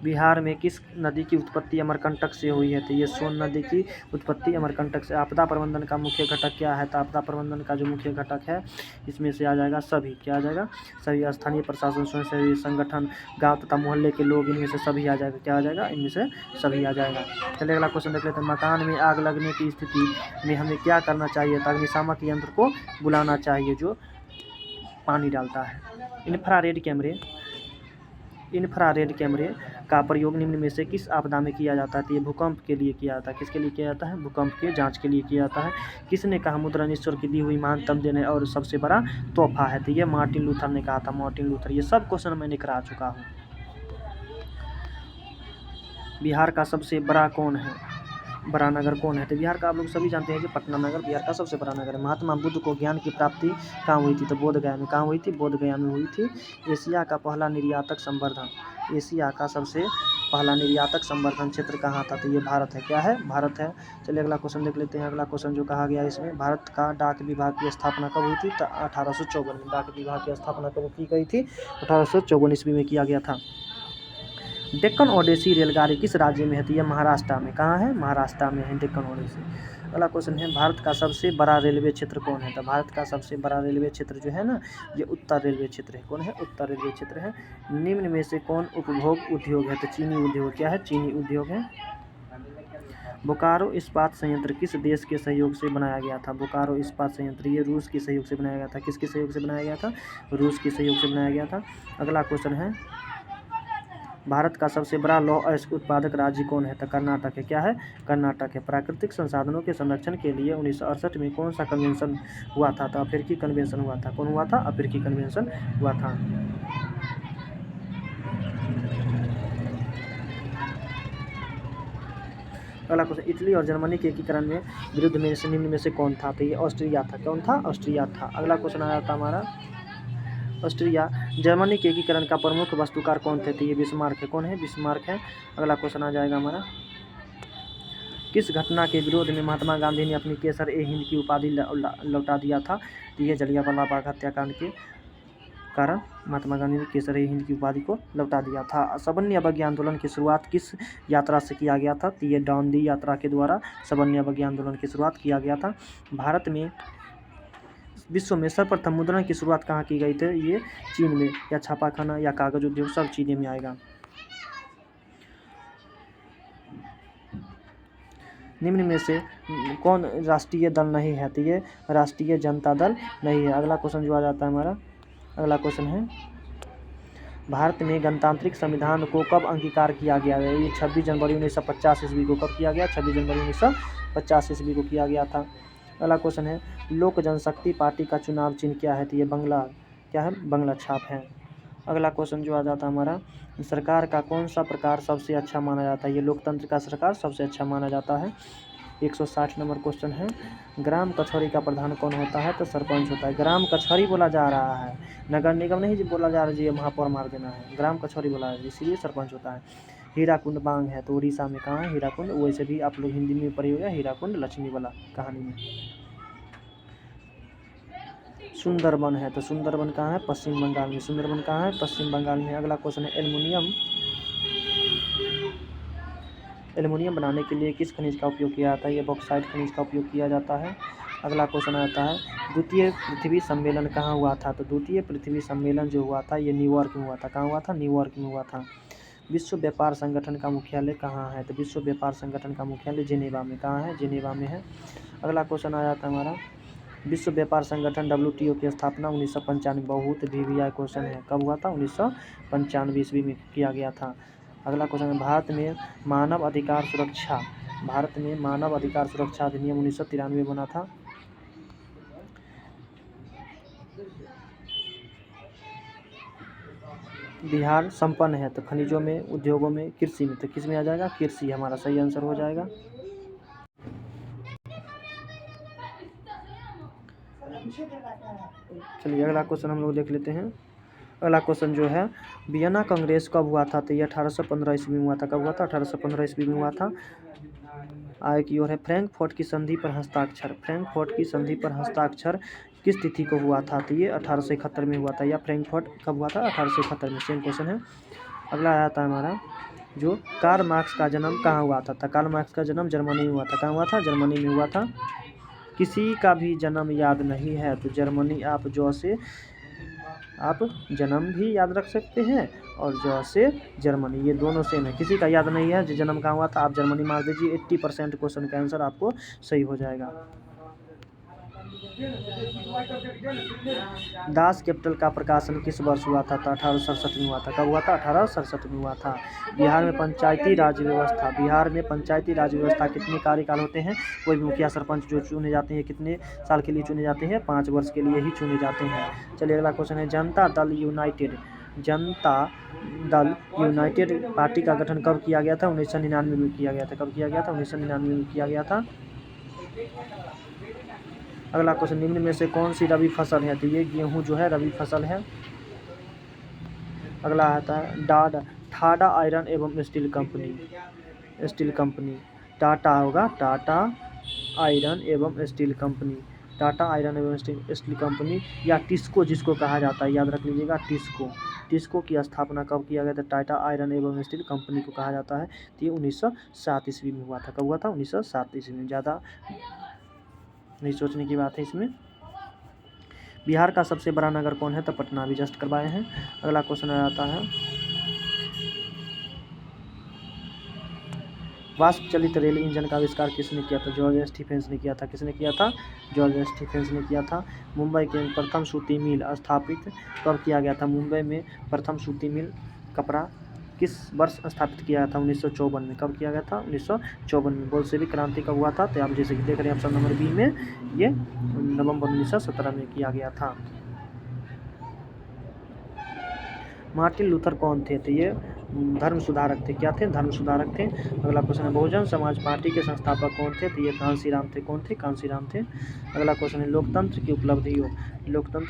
बिहार में किस नदी की उत्पत्ति अमरकंटक से हुई है? तो ये सोन नदी की उत्पत्ति अमरकंटक से। आपदा प्रबंधन का मुख्य घटक क्या है? तो आपदा प्रबंधन का जो मुख्य घटक है इसमें से आ जाएगा सभी। क्या आ जाएगा? सभी। स्थानीय प्रशासन, स्वयंसेवी संगठन, गांव तथा मोहल्ले के लोग, इनमें से सभी आ जाएगा। क्या आ जाएगा? इनमें से सभी आ जाएगा। चलिए अगला क्वेश्चन देख लेते हैं, मकान में आग लगने की स्थिति में हमें क्या करना चाहिए? तो अग्निशामक यंत्र को बुलाना चाहिए जो पानी डालता है। इंफ्रारेड कैमरे का प्रयोग निम्न में से किस आपदा में किया जाता है? तो ये भूकंप के लिए किया जाता है। किसके लिए किया जाता है? भूकंप के जांच के लिए किया जाता है। किसने कहा मुद्रण ईश्वर की दी हुई महानतम देन और सबसे बड़ा तोहफा है? तो ये मार्टिन लूथर ने कहा था। Martin Luther. ये सब क्वेश्चन मैंने करा चुका हूँ। बिहार का सबसे बड़ा कौन है? बड़ा नगर कौन है? तो बिहार का आप लोग सभी जानते हैं कि पटना नगर बिहार का सबसे बड़ा नगर है। महात्मा बुद्ध को ज्ञान की प्राप्ति कहाँ हुई थी? तो बोधगया में। कहाँ हुई थी? बोधगया में हुई थी। एशिया का पहला निर्यातक संवर्धन। एशिया का सबसे पहला निर्यातक संवर्धन क्षेत्र कहाँ था? तो ये भारत है। क्या है? भारत है। चलिए अगला क्वेश्चन देख लेते हैं। अगला क्वेश्चन जो कहा गया इसमें, भारत का डाक विभाग की स्थापना कब हुई थी? तो 1854 में। डाक विभाग की स्थापना कब की गई थी? 1854 ईस्वी में किया गया था। डेक्कन ओडेसी रेलगाड़ी किस राज्य में है? तो यह महाराष्ट्र में। कहाँ है? महाराष्ट्र में है डेक्कन ओडेसी। अगला क्वेश्चन है, भारत का सबसे बड़ा रेलवे क्षेत्र कौन है? तो भारत का सबसे बड़ा रेलवे क्षेत्र जो है ना, ये उत्तर रेलवे क्षेत्र है। कौन है? उत्तर रेलवे क्षेत्र है। निम्न में से कौन उपभोग उद्योग है? तो चीनी उद्योग। क्या है? चीनी उद्योग है। बोकारो इस्पात संयंत्र किस देश के सहयोग से बनाया गया था? बोकारो इस्पात संयंत्र ये रूस के सहयोग से बनाया गया था। किसके सहयोग से बनाया गया था? रूस के सहयोग से बनाया गया था। अगला क्वेश्चन है, भारत का सबसे बड़ा लौह अयस्क उत्पादक राज्य कौन है? तो कर्नाटक है। क्या है? कर्नाटक है। प्राकृतिक संसाधनों के संरक्षण के लिए 1968 में कौन सा कन्वेंशन हुआ था? तो अफ्रीकी कन्वेंशन हुआ था। कौन हुआ था? अफ्रीकी कन्वेंशन हुआ था। अगला क्वेश्चन, इटली और जर्मनी के एकीकरण में विरुद्ध में से निम्न में से कौन था? तो ये ऑस्ट्रिया था। कौन था? ऑस्ट्रिया था। अगला क्वेश्चन आया था हमारा, ऑस्ट्रिया जर्मनी के एकीकरण का प्रमुख वास्तुकार कौन थे? तो ये बिस्मार्क है। कौन है? बिस्मार्क है। अगला क्वेश्चन आ जाएगा हमारा, किस घटना के विरोध में महात्मा गांधी ने अपनी केसर ए हिंद की उपाधि लौटा दिया था? तो ये जलियांवाला बाग हत्याकांड के कारण महात्मा गांधी ने केसर ए हिंद की उपाधि को लौटा दिया था। सवर्ण अवज्ञा आंदोलन की शुरुआत किस यात्रा से किया गया था? तो ये दांडी यात्रा के द्वारा सवर्ण अवज्ञा आंदोलन की शुरुआत किया गया था। भारत में विश्व में सर्वप्रथम मुद्रण की शुरुआत कहाँ की गई थी? ये चीन में। या छापाखाना या कागज उद्योग सब चीन में आएगा। निम्न में से कौन राष्ट्रीय दल नहीं है? तो ये राष्ट्रीय जनता दल नहीं है। अगला क्वेश्चन जो आ जाता है हमारा, अगला क्वेश्चन है, भारत में गणतांत्रिक संविधान को कब अंगीकार किया गया है? ये 26 जनवरी 1950 ईस्वी को कब किया गया? 26 जनवरी 1950 ईस्वी को किया गया था। अगला क्वेश्चन है, लोक जनशक्ति पार्टी का चुनाव चिन्ह क्या है? तो ये क्या है? बंगला छाप है। अगला क्वेश्चन जो आ जाता है हमारा, सरकार का कौन सा प्रकार सबसे अच्छा माना जाता है? ये लोकतंत्र का सरकार सबसे अच्छा माना जाता है। 160 नंबर क्वेश्चन है, ग्राम कचहरी का प्रधान कौन होता है? तो सरपंच होता है। ग्राम कचहरी बोला जा रहा है, नगर निगम नहीं जी बोला जा रहा है जी, महापौर मार देना है, ग्राम कचहरी बोला है, इसीलिए सरपंच होता है। हीराकुंड बांध है तो उड़ीसा में कहाँ है हीराकुंड? वैसे भी आप लोग हिंदी में पढ़े होगा, हीराकुंड लक्ष्मी वाला कहानी में। सुंदरबन है तो सुंदरबन कहाँ है? पश्चिम बंगाल में। सुंदरबन कहाँ है? पश्चिम बंगाल में। अगला क्वेश्चन है, एल्युमिनियम बनाने के लिए किस खनिज का उपयोग किया जाता है? ये बॉक्साइट खनिज का उपयोग किया जाता है। अगला क्वेश्चन आता है, द्वितीय पृथ्वी सम्मेलन कहाँ हुआ था? तो द्वितीय पृथ्वी सम्मेलन जो हुआ था ये न्यूयॉर्क में हुआ था। कहाँ हुआ था? न्यूयॉर्क में हुआ था। विश्व व्यापार संगठन का मुख्यालय कहाँ है? तो विश्व व्यापार संगठन का मुख्यालय जेनेवा में। कहाँ है? जेनेवा में है। अगला क्वेश्चन आ जाता है हमारा, विश्व व्यापार संगठन WTO की स्थापना 1995, बहुत VVI क्वेश्चन है, कब हुआ था? 1995 ईस्वी में किया गया था। अगला क्वेश्चन है, भारत में मानव अधिकार सुरक्षा अधिनियम 1993 बना था। बिहार संपन्न है तो खनिजों में, उद्योगों में, कृषि में, तो किस में आ जाएगा? कृषि हमारा सही आंसर हो जाएगा। चलिए अगला क्वेश्चन हम लोग देख लेते हैं। अगला क्वेश्चन जो है, वियना कांग्रेस कब हुआ था? तो ये 1815 ईस्वी में हुआ था। कब हुआ था? 1815 ईस्वी में हुआ था। आगे की ओर है, फ्रैंकफर्ट की संधि पर हस्ताक्षर किस तिथि को हुआ था? तो ये 1871 में हुआ था। या फ्रैंकफर्ट कब हुआ था? 1871 में। सेम क्वेश्चन है। अगला आता है हमारा, जो कार्ल मार्क्स का जन्म कहाँ हुआ था? कार्ल मार्क्स का जन्म जर्मनी में हुआ था। कहाँ हुआ था? जर्मनी में हुआ था। किसी का भी जन्म याद नहीं है तो जर्मनी, आप जन्म भी याद रख सकते हैं और जैसे जर्मनी, ये दोनों सेम है। किसी का याद नहीं है जो जन्म कहाँ हुआ था, आप जर्मनी मार दीजिए, 80% क्वेश्चन का आंसर आपको सही हो जाएगा। दास कैपिटल का प्रकाशन किस वर्ष हुआ था? तो 1867 में हुआ था। कब हुआ था? 1867 में हुआ था। बिहार में पंचायती राज व्यवस्था कितने कार्यकाल होते हैं? कोई भी मुखिया सरपंच जो चुने जाते हैं कितने साल के लिए चुने जाते हैं? 5 वर्ष के लिए ही चुने जाते हैं। चलिए अगला क्वेश्चन है, जनता दल यूनाइटेड पार्टी का गठन कब किया गया था? 1999 में किया गया था। कब किया गया था? 1999 में किया गया था। अगला क्वेश्चन, निम्न में से कौन सी रबी फसल है? तो ये गेहूं जो है रबी फसल है। अगला आता है, टाटा आयरन एवं स्टील कंपनी, टाटा होगा, टाटा आयरन एवं स्टील कंपनी या टिस्को जिसको कहा जाता है, याद रख लीजिएगा, टिस्को की स्थापना कब किया गया था? टाटा आयरन एवं स्टील कंपनी को कहा जाता है। तो ये 1907 ईस्वी में हुआ था। कब हुआ था? 1907 ईस्वी में। ज़्यादा नहीं सोचने की बात है इसमें। बिहार का सबसे बड़ा नगर कौन है? तो पटना, भी जस्ट करवाए हैं। अगला क्वेश्चन आ जाता है, वाष्प चलित रेल इंजन का आविष्कार किसने किया था? जॉर्ज स्टीफेंस ने किया था। किसने किया था? जॉर्ज स्टीफेंस ने किया था। मुंबई के प्रथम सूती मिल स्थापित कब किया गया था? मुंबई में प्रथम सूती मिल कपड़ा किस वर्ष स्थापित किया था? 1954 में। कब किया गया था? 1954 में। बोल्शेविक क्रांति कब हुआ था? तो आप जैसे कि देख रहे हैं ऑप्शन नंबर बी में, ये नवंबर 1917 में किया गया था। मार्टिन लूथर कौन थे? तो ये धर्म सुधारक थे। क्या थे? धर्म सुधारक थे। अगला क्वेश्चन है, बहुजन समाज पार्टी के संस्थापक कौन थे? तो ये कांशीराम थे। कौन थे? कांशीराम थे। अगला क्वेश्चन है, लोकतंत्र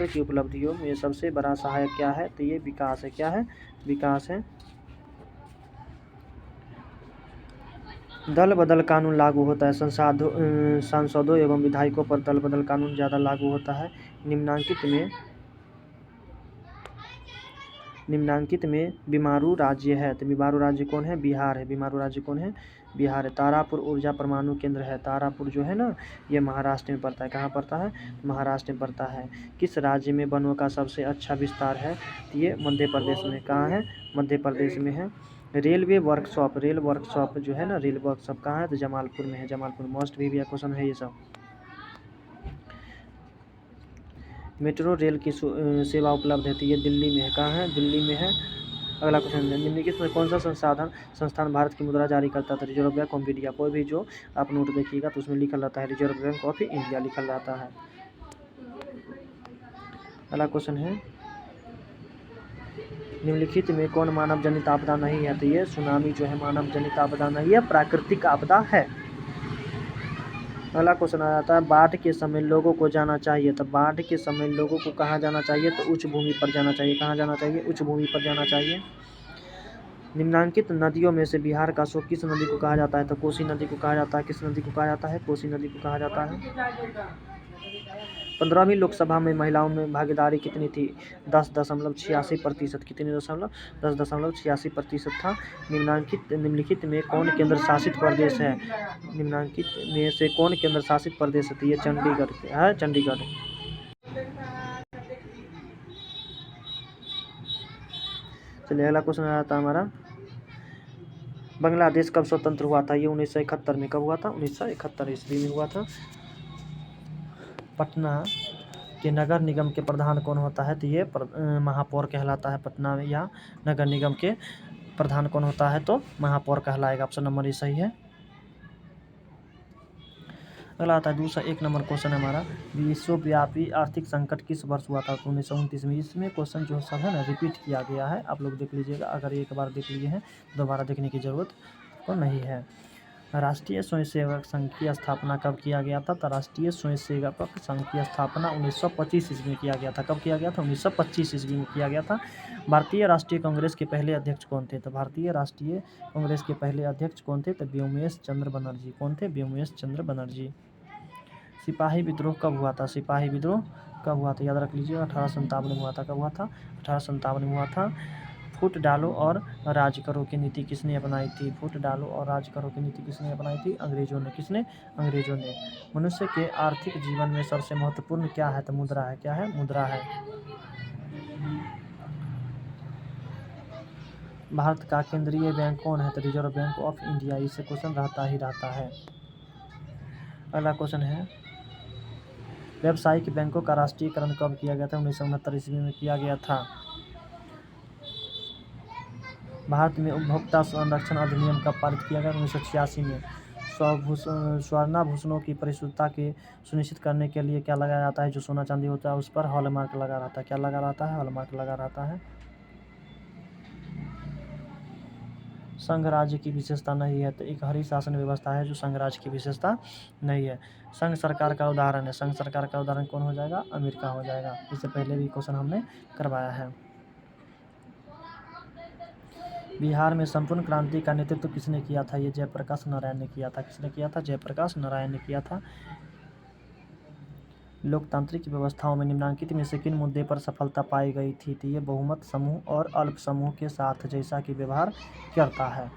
की उपलब्धियों में सबसे बड़ा सहायक क्या है? तो ये विकास है। क्या है? विकास है। दल बदल कानून लागू होता है, सांसदों एवं विधायकों पर दल बदल कानून ज़्यादा लागू होता है। निम्नांकित में बीमारू राज्य है तो बीमारू राज्य कौन है? बिहार है। बीमारू राज्य कौन है? बिहार है। तारापुर ऊर्जा परमाणु केंद्र है, तारापुर जो है ना, ये महाराष्ट्र में पड़ता है। कहाँ पड़ता है? महाराष्ट्र में पड़ता है। किस राज्य में वनों का सबसे अच्छा विस्तार है? तो ये मध्य प्रदेश में। कहाँ है? मध्य प्रदेश में है। रेल वर्कशॉप जो है ना, रेल वर्कशॉप कहाँ है? तो जमालपुर में है। जमालपुर मोस्ट भी क्वेश्चन है ये सब। मेट्रो रेल की सेवा उपलब्ध है तो ये दिल्ली में है। कहाँ है? दिल्ली में है। अगला क्वेश्चन, निम्नलिखित में कौन सा संस्थान भारत की मुद्रा जारी करता था? Reserve bank of India. कोई भी जो आप नोट देखिएगा तो उसमें लिखा रहता है रिजर्व बैंक ऑफ इंडिया लिखा रहता है। अगला क्वेश्चन है, निम्नलिखित में कौन मानव जनित आपदा नहीं है? तो ये सुनामी जो है मानव जनित आपदा नहीं है, प्राकृतिक आपदा है। अगला क्वेश्चन आ जाता है, बाढ़ के समय लोगों को जाना चाहिए। तो बाढ़ के समय लोगों को कहाँ जाना चाहिए? तो उच्च भूमि पर जाना चाहिए। कहाँ जाना चाहिए? उच्च भूमि पर जाना चाहिए। निम्नांकित नदियों में से बिहार का शोक किस नदी को कहा जाता है? तो कोसी नदी को कहा जाता है। किस नदी को कहा जाता है? कोसी नदी को कहा जाता है। 15वीं लोकसभा में महिलाओं में भागीदारी कितनी थी? 10.86%। कितनी 10.86% था। निम्नलिखित में कौन केंद्र शासित प्रदेश है? निम्नलिखित में से कौन केंद्र शासित प्रदेश है? तो ये चंडीगढ़ है, चंडीगढ़। चलिए अगला क्वेश्चन आ जाता है हमारा, बांग्लादेश कब स्वतंत्र हुआ था? ये 1971 में। कब हुआ था? 1971 ईस्वी में हुआ था। पटना के नगर निगम के प्रधान कौन होता है? तो ये महापौर कहलाता है। पटना में या नगर निगम के प्रधान कौन होता है? तो महापौर कहलाएगा। ऑप्शन नंबर ये सही है। अगला आता है दूसरा 1 नंबर क्वेश्चन हमारा, विश्वव्यापी आर्थिक संकट किस वर्ष हुआ था? 1929 में। इसमें क्वेश्चन जो सब है ना रिपीट किया गया है, आप लोग देख लीजिएगा। अगर एक बार देख लिए हैं दोबारा देखने की ज़रूरत तो नहीं है। राष्ट्रीय स्वयंसेवक संघ की स्थापना कब किया गया था? तो राष्ट्रीय स्वयंसेवक संघ की स्थापना 1925 ईस्वी में किया गया था। कब किया गया था? 1925 ईस्वी में किया गया था। भारतीय राष्ट्रीय कांग्रेस के पहले अध्यक्ष कौन थे? तो भारतीय राष्ट्रीय कांग्रेस के पहले अध्यक्ष कौन थे? तो व्योमेश चंद्र बनर्जी। कौन थे? व्योमेश चंद्र बनर्जी। सिपाही विद्रोह कब हुआ था? सिपाही विद्रोह कब हुआ था? याद रख लीजिए 1857 में हुआ था। कब हुआ था? 1857 में हुआ था। फूट डालो और राज करो की नीति किसने अपनाई थी? फूट डालो और राज करो की नीति किसने अपनाई थी? अंग्रेजों ने। किसने? अंग्रेजों ने। मनुष्य के आर्थिक जीवन में सबसे महत्वपूर्ण क्या है? तो मुद्रा है। क्या है? मुद्रा है। भारत का केंद्रीय बैंक कौन है? तो रिजर्व बैंक ऑफ इंडिया। इससे क्वेश्चन रहता ही रहता है। अगला क्वेश्चन है, व्यावसायिक बैंकों का राष्ट्रीयकरण कब किया गया था? 1969 ईस्वी में किया गया था। भारत में उपभोक्ता संरक्षण अधिनियम कब पारित किया गया? 1986 में। स्वर्णाभूषणों की परिशुद्धता के सुनिश्चित करने के लिए क्या लगाया जाता है? जो सोना चांदी होता है उस पर हॉलमार्क लगा रहता है। क्या लगा रहता है? हॉलमार्क लगा रहता है। संघ राज्य की विशेषता नहीं है। तो एक हरी शासन व्यवस्था है जो संघ राज्य की विशेषता नहीं है। संघ सरकार का उदाहरण है। संघ सरकार का उदाहरण कौन हो जाएगा? अमेरिका हो जाएगा। इससे पहले भी क्वेश्चन हमने करवाया है। बिहार में संपूर्ण क्रांति का नेतृत्व किसने किया था? ये जयप्रकाश नारायण ने किया था। किसने किया था? जयप्रकाश नारायण ने किया था। लोकतांत्रिक व्यवस्थाओं में निम्नलिखित में से किन मुद्दे पर सफलता पाई गई थी? तो ये बहुमत समूह और अल्प समूह के साथ जैसा कि व्यवहार करता है।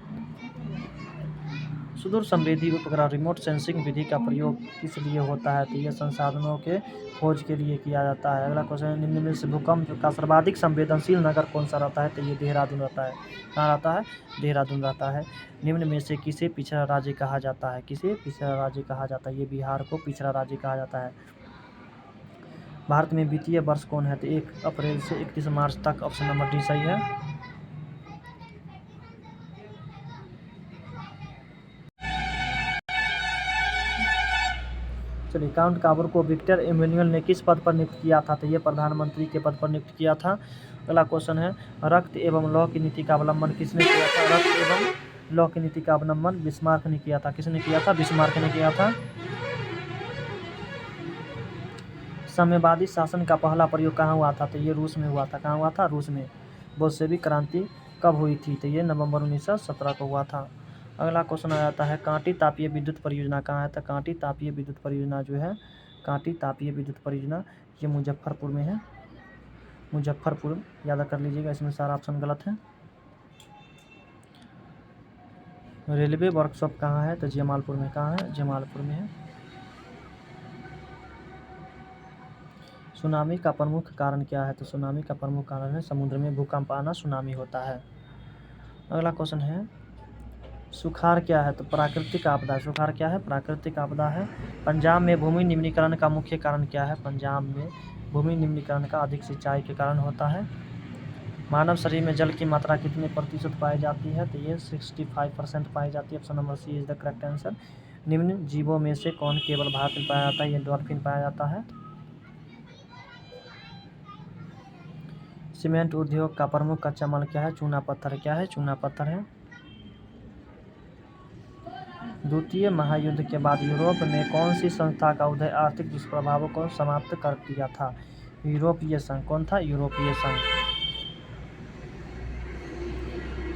सुदूर संवेदी उपग्रह रिमोट सेंसिंग विधि का प्रयोग किस लिए होता है? तो यह संसाधनों के खोज के लिए किया जाता है। अगला क्वेश्चन, निम्न में से भूकंप का सर्वाधिक संवेदनशील नगर कौन सा रहता है? तो ये देहरादून रहता है। कहाँ रहता है? देहरादून रहता है। निम्न में से किसे पिछड़ा राज्य कहा जाता है? किसे पिछड़ा राज्य कहा जाता है? ये बिहार को पिछड़ा राज्य कहा जाता है। भारत में वित्तीय वर्ष कौन है? तो 1 अप्रैल से 31 मार्च तक। ऑप्शन नंबर डी सही है। चलिए, काउंट काबर को विक्टर एमेनुअल ने किस पद पर नियुक्त किया था? तो ये प्रधानमंत्री के पद पर नियुक्त किया था। अगला क्वेश्चन है, रक्त एवं लौह की नीति का अवलंबन किसने किया था? रक्त एवं लौह की नीति का अवलंबन बिस्मार्क ने किया था। किसने किया था? बिस्मार्क ने किया था। साम्यवादी शासन का पहला प्रयोग कहाँ हुआ था? तो ये रूस में हुआ था। कहाँ हुआ था? रूस में। बोल्शेविक क्रांति कब हुई थी? तो ये नवंबर 1917 को हुआ था। अगला क्वेश्चन आ जाता है, कांटी तापीय विद्युत परियोजना कहाँ है? तो कांटी तापीय विद्युत परियोजना जो है, कांटी तापीय विद्युत परियोजना ये मुजफ्फरपुर में है। मुजफ्फरपुर याद कर लीजिएगा, इसमें सारा ऑप्शन गलत है। रेलवे वर्कशॉप कहाँ है? तो जमालपुर में। कहाँ है? जमालपुर में है। सुनामी का प्रमुख कारण क्या है? तो सुनामी का प्रमुख कारण है समुद्र में भूकंप आना, सुनामी होता है। अगला क्वेश्चन है, सुखाड़ क्या है? तो प्राकृतिक आपदा। सुखाड़ क्या है? प्राकृतिक आपदा है। पंजाब में भूमि निम्नीकरण का मुख्य कारण क्या है? पंजाब में भूमि निम्नीकरण का अधिक सिंचाई के कारण होता है। मानव शरीर में जल की मात्रा कितने प्रतिशत पाई जाती है? तो ये 65% पाई जाती है। Option number C is the correct answer. निम्न जीवों में से कौन केवल भारत में पाया जाता है? ये डॉल्फिन पाया जाता है। सीमेंट उद्योग का प्रमुख कच्चा माल क्या है? चूना पत्थर। क्या है? चूना पत्थर है। द्वितीय महायुद्ध के बाद यूरोप में कौन सी संस्था का उदय आर्थिक दुष्प्रभावों को समाप्त कर दिया था? यूरोपीय संघ। कौन था? यूरोपीय संघ।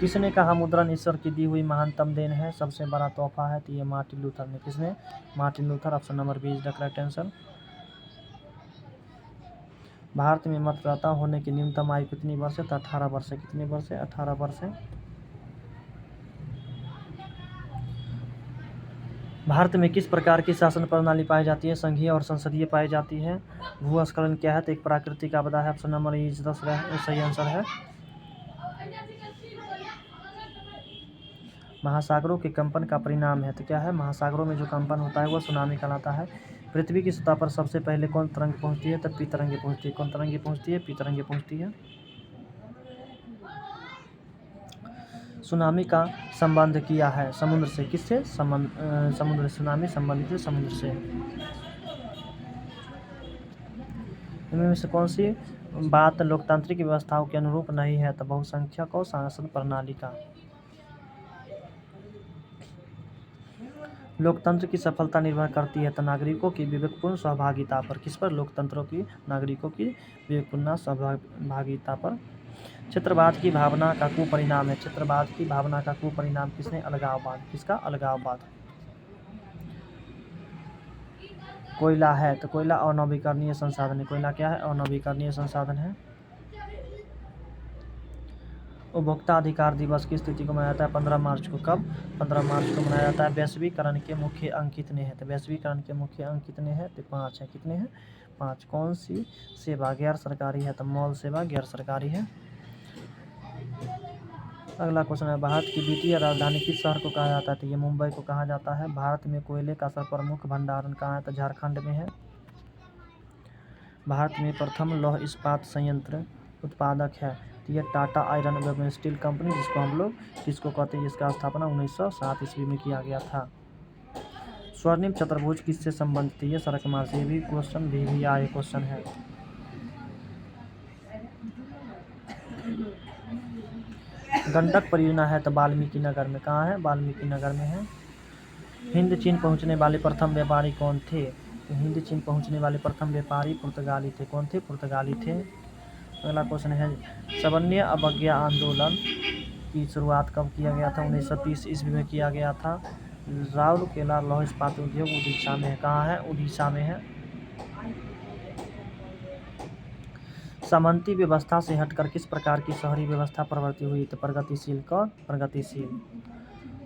किसने कहा मुद्रण ईश्वर की दी हुई महानतम देन है, सबसे बड़ा तोहफा है? तो ये मार्टिन लूथर ने। किसने? Martin Luther. Option number B is the correct answer. Bharat में मतदाता होने की न्यूनतम आयु कितनी वर्ष है? तो 18 वर्ष है। कितने वर्ष है? 18 वर्ष है। भारत में किस प्रकार की शासन प्रणाली पाई जाती है? संघीय और संसदीय पाई जाती है। भूस्खलन क्या है? तो एक प्राकृतिक आपदा है। ऑप्शन नंबर इज द सही आंसर है। महासागरों के कंपन का परिणाम है। तो क्या है? महासागरों में जो कंपन होता है वो सुनामी कहलाता है। पृथ्वी की सतह पर सबसे पहले कौन तरंग पहुंचती है? तो पी तरंगे पहुंचती है। कौन तरंगे पहुंचती है? पी तरंगे पहुंचती है। सुनामी का संबंध किया है समुद्र से। किससे? समुद्र। सुनामी संबंधित है समुद्र से। इनमें से कौन सी बात लोकतांत्रिक व्यवस्थाओं के अनुरूप नहीं है? तो बहुसंख्यक और शासन प्रणाली का। लोकतंत्र की सफलता निर्भर करती है तो नागरिकों की विवेकपूर्ण सहभागिता पर। किस पर? लोकतंत्रों की नागरिकों की विवेकपूर्ण सहभागिता पर। क्षेत्रवाद की भावना का कुपरिणाम है। क्षेत्रवाद की भावना का कुपरिणाम किसने? अलगाववाद। किसका? अलगाववाद। कोयला है तो कोयला अनवीकरणीय संसाधन है। कोयला क्या है? अनवीकरणीय संसाधन है। उपभोक्ता अधिकार दिवस किस तिथि को मनाया जाता है? 15 मार्च को। कब? 15 मार्च को मनाया जाता है। वैश्वीकरण के मुख्य अंक कितने हैं? तो वैश्वीकरण के मुख्य अंक कितने हैं? तो 5 हैं। कितने हैं? 5। कौन सी सेवा गैर सरकारी है? तो मॉल सेवा गैर सरकारी है। अगला क्वेश्चन है, भारत की द्वितीय राजधानी किस शहर को कहा जाता है? तो ये मुंबई को कहा जाता है। भारत में कोयले का सर्वप्रमुख भंडारण कहाँ है? तो झारखंड में है। भारत में प्रथम लौह इस्पात संयंत्र उत्पादक है तो ये Tata iron and steel company, जिसको हम लोग किसको कहते हैं? जिसका स्थापना 1907 ईस्वी में किया गया था। स्वर्णिम चतुर्भुज किससे संबंधित है? ये सड़क मार्ग से। भी क्वेश्चन भी आए क्वेश्चन है। गंडक परियोजना है तो वाल्मीकि नगर में। कहाँ है? वाल्मीकि नगर में है। हिंद चीन पहुंचने वाले प्रथम व्यापारी कौन थे? तो हिंद चीन पहुंचने वाले प्रथम व्यापारी पुर्तगाली थे। कौन थे? पुर्तगाली थे। अगला क्वेश्चन है, सवर्णीय अवज्ञा आंदोलन की शुरुआत कब किया गया था? 1930 ईस्वी में किया गया था। राउरकेला लौह इस्पात उद्योग उड़ीसा में है। कहाँ है? उड़ीसा में है। सामंती व्यवस्था से हटकर किस प्रकार की शहरी व्यवस्था प्रवर्तित हुई? तो प्रगतिशील। का प्रगतिशील।